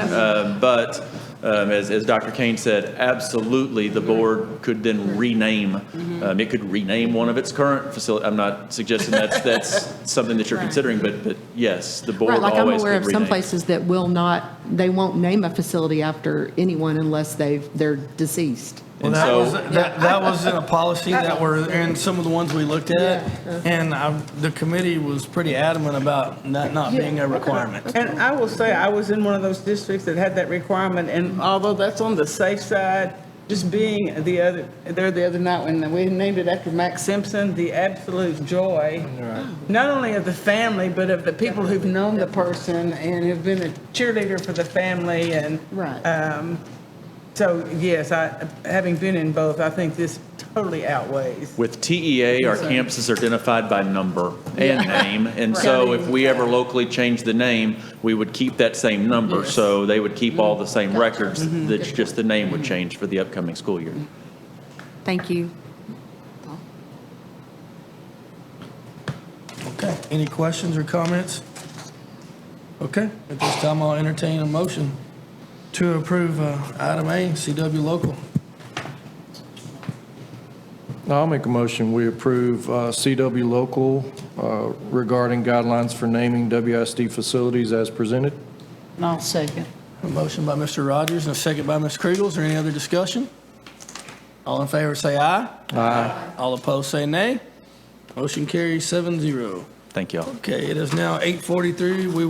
But as Dr. Kane said, absolutely, the board could then rename. It could rename one of its current facility. I'm not suggesting that's something that you're Right. considering, but yes, the board Right, like I'm always aware could of some rename. places that they won't name a facility after anyone unless they're deceased. Well, And that so- was, that was in a policy that were in some of the ones we looked at, and the committee was pretty adamant about that not being a requirement. And I will say, I was in one of those districts that had that requirement, and although that's on the safe side, just being the other night when we named it after Mac Simpson, the absolute joy, not only of the family, but of the people who've known the person and have been a cheerleader for the family, and Right. so, yes, having been in both, I think this totally outweighs. With TEA, our campuses are identified by number and name, and so if we ever locally change the name, we would keep that same number, so they would keep all the same records, that's just the name would change for the upcoming school year. Thank you. Okay, any questions or comments? Okay, at this time, I'll entertain a motion to approve item A, CW local. I'll make a motion, we approve CW local regarding guidelines for naming WISD facilities as presented. I'll second. A motion by Mr. Rogers and a second by Ms. Kriegel. Is there any other discussion? All in favor say aye. Aye. All opposed say nay. Motion carries 7-0. Thank you all. Okay, it is now 8:43. We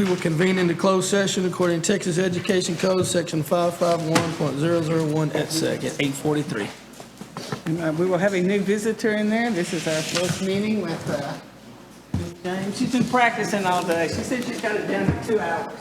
will convene into closed session according to Texas Education Code, Section 551.001 at sec at 8:43. And we will have a new visitor in there. This is our first meeting with Ms. James. She's been practicing all day. She said she's got it down to 2 hours.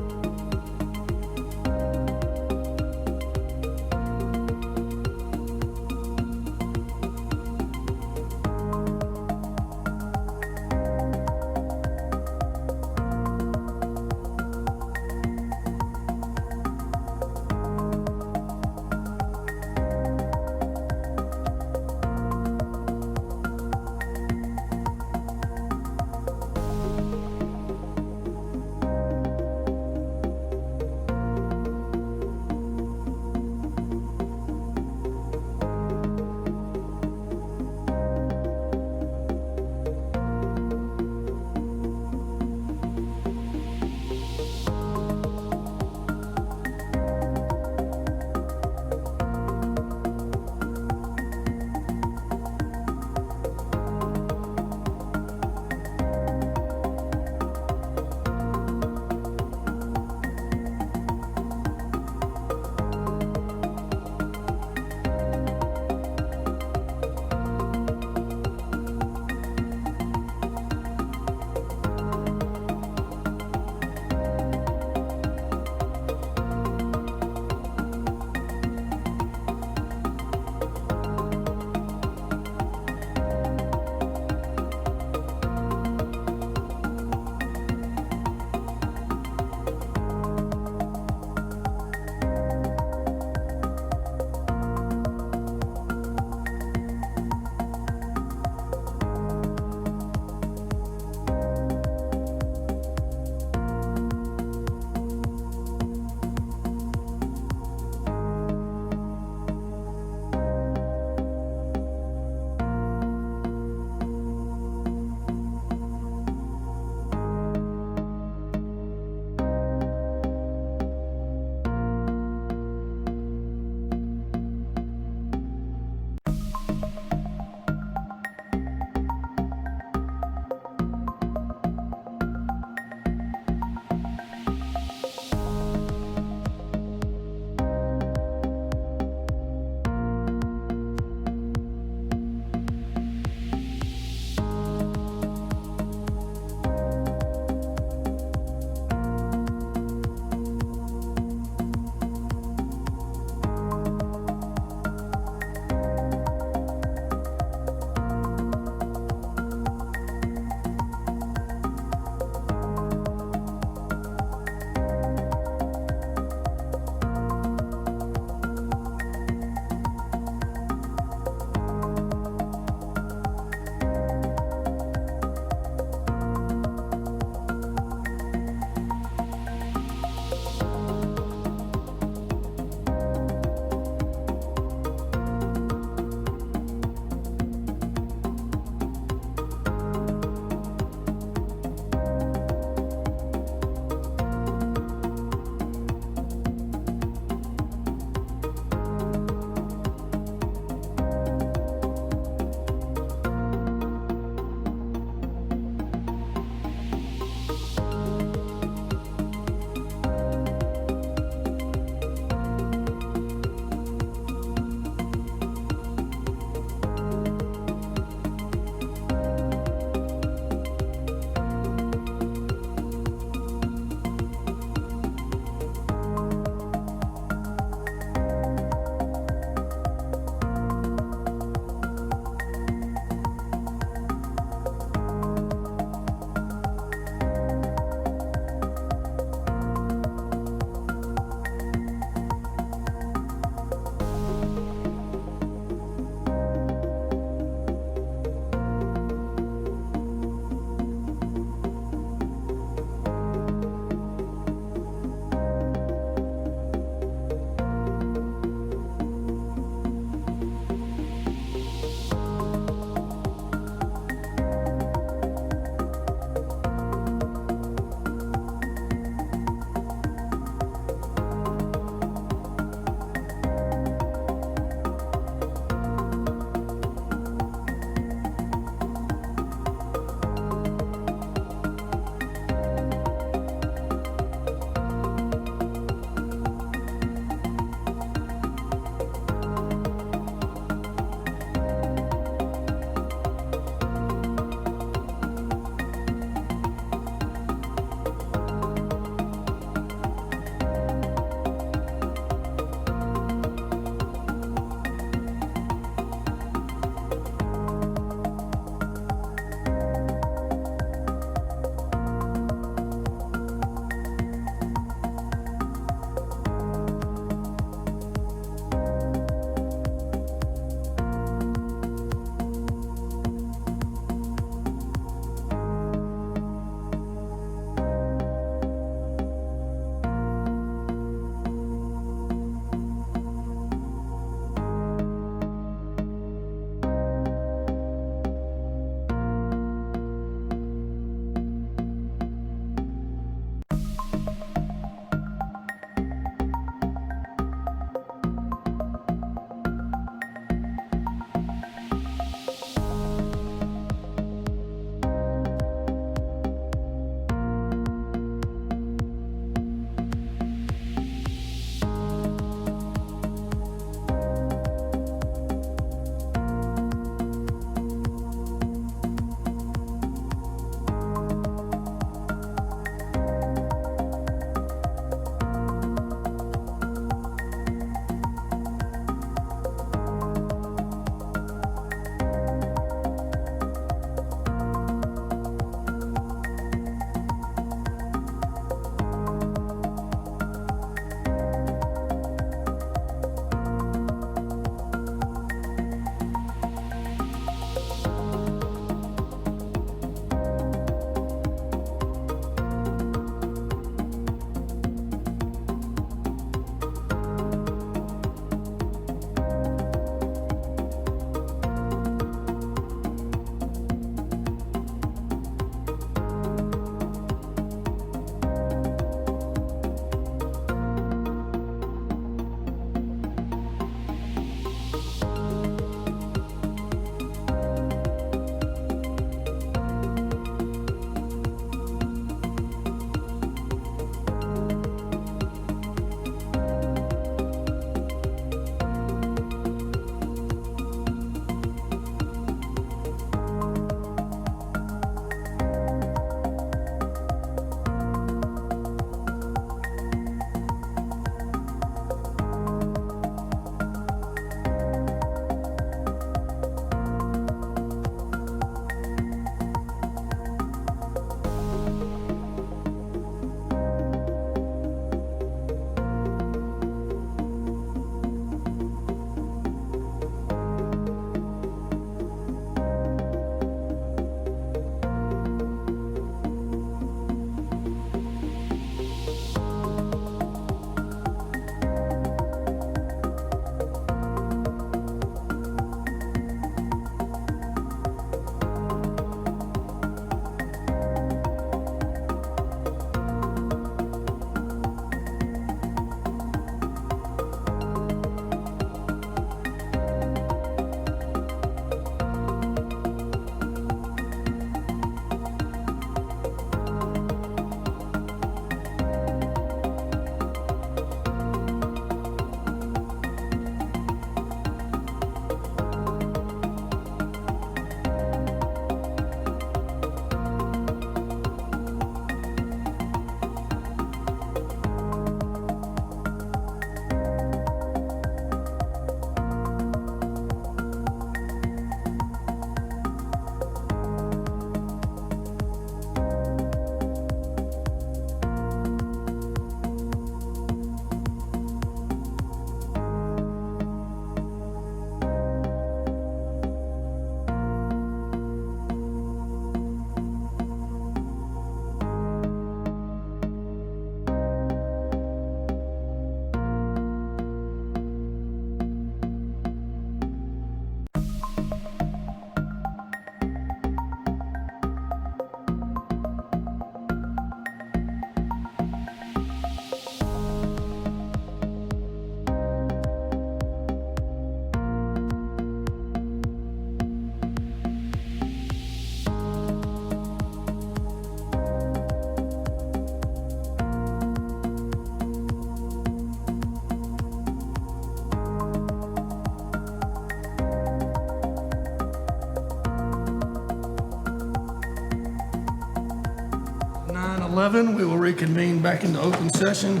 5:11. We will reconvene back into open session.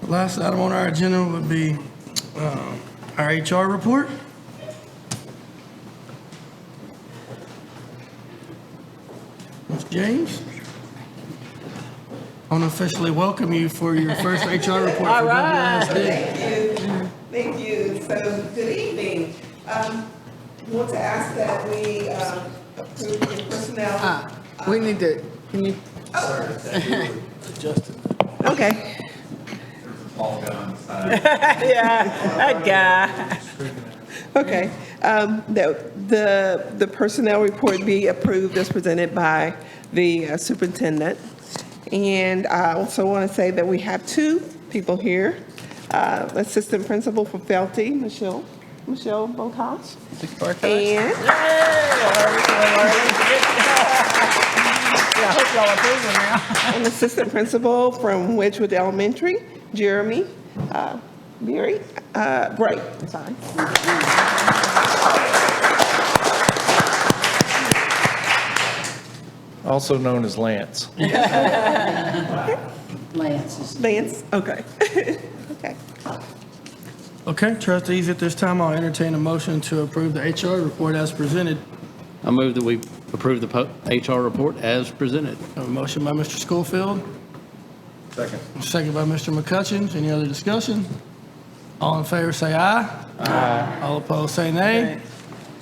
The last item on our agenda would be our HR report. Ms. James, I want to officially welcome you for your first HR report. All for right, WSD. thank you. So, good evening. Want to ask that we approve the personnel. We need to, can you? Okay. Yeah, that guy. Okay, the personnel report be approved as presented by the superintendent. And I also want to say that we have two people here. Assistant Principal for Felty, Michelle Botas. And I hope y'all approve her now. And Assistant Principal from Wedgewood Elementary, Jeremy Bray. Sorry. Also known as Lance. Lance, okay. Okay. Okay, trustees, at this time, I'll entertain a motion to approve the HR report as presented. I move that we approve the HR report as presented. A motion by Mr. Schofield, Second. second by Mr. McCutcheon. Any other discussion? All in favor, say aye. Aye. All opposed, say nay.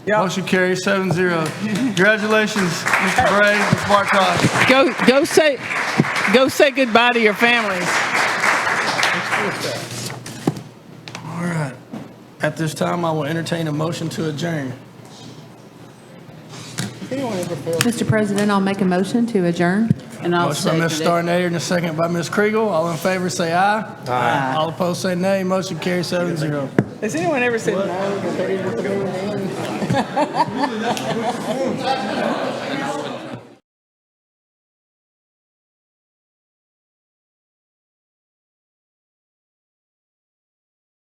Motion carries 7-0. Congratulations, Mr. Bray, Ms. Bartosh. Go say goodbye to your families. All right. At this time, I will entertain a motion to adjourn. Mr. President, I'll make a motion to adjourn. And I'll Motion by Ms. second it. Starnader and a second by Ms. Kriegel. All in favor, say aye. Aye. All opposed, say nay. Motion carries 7-0. Has anyone ever said no?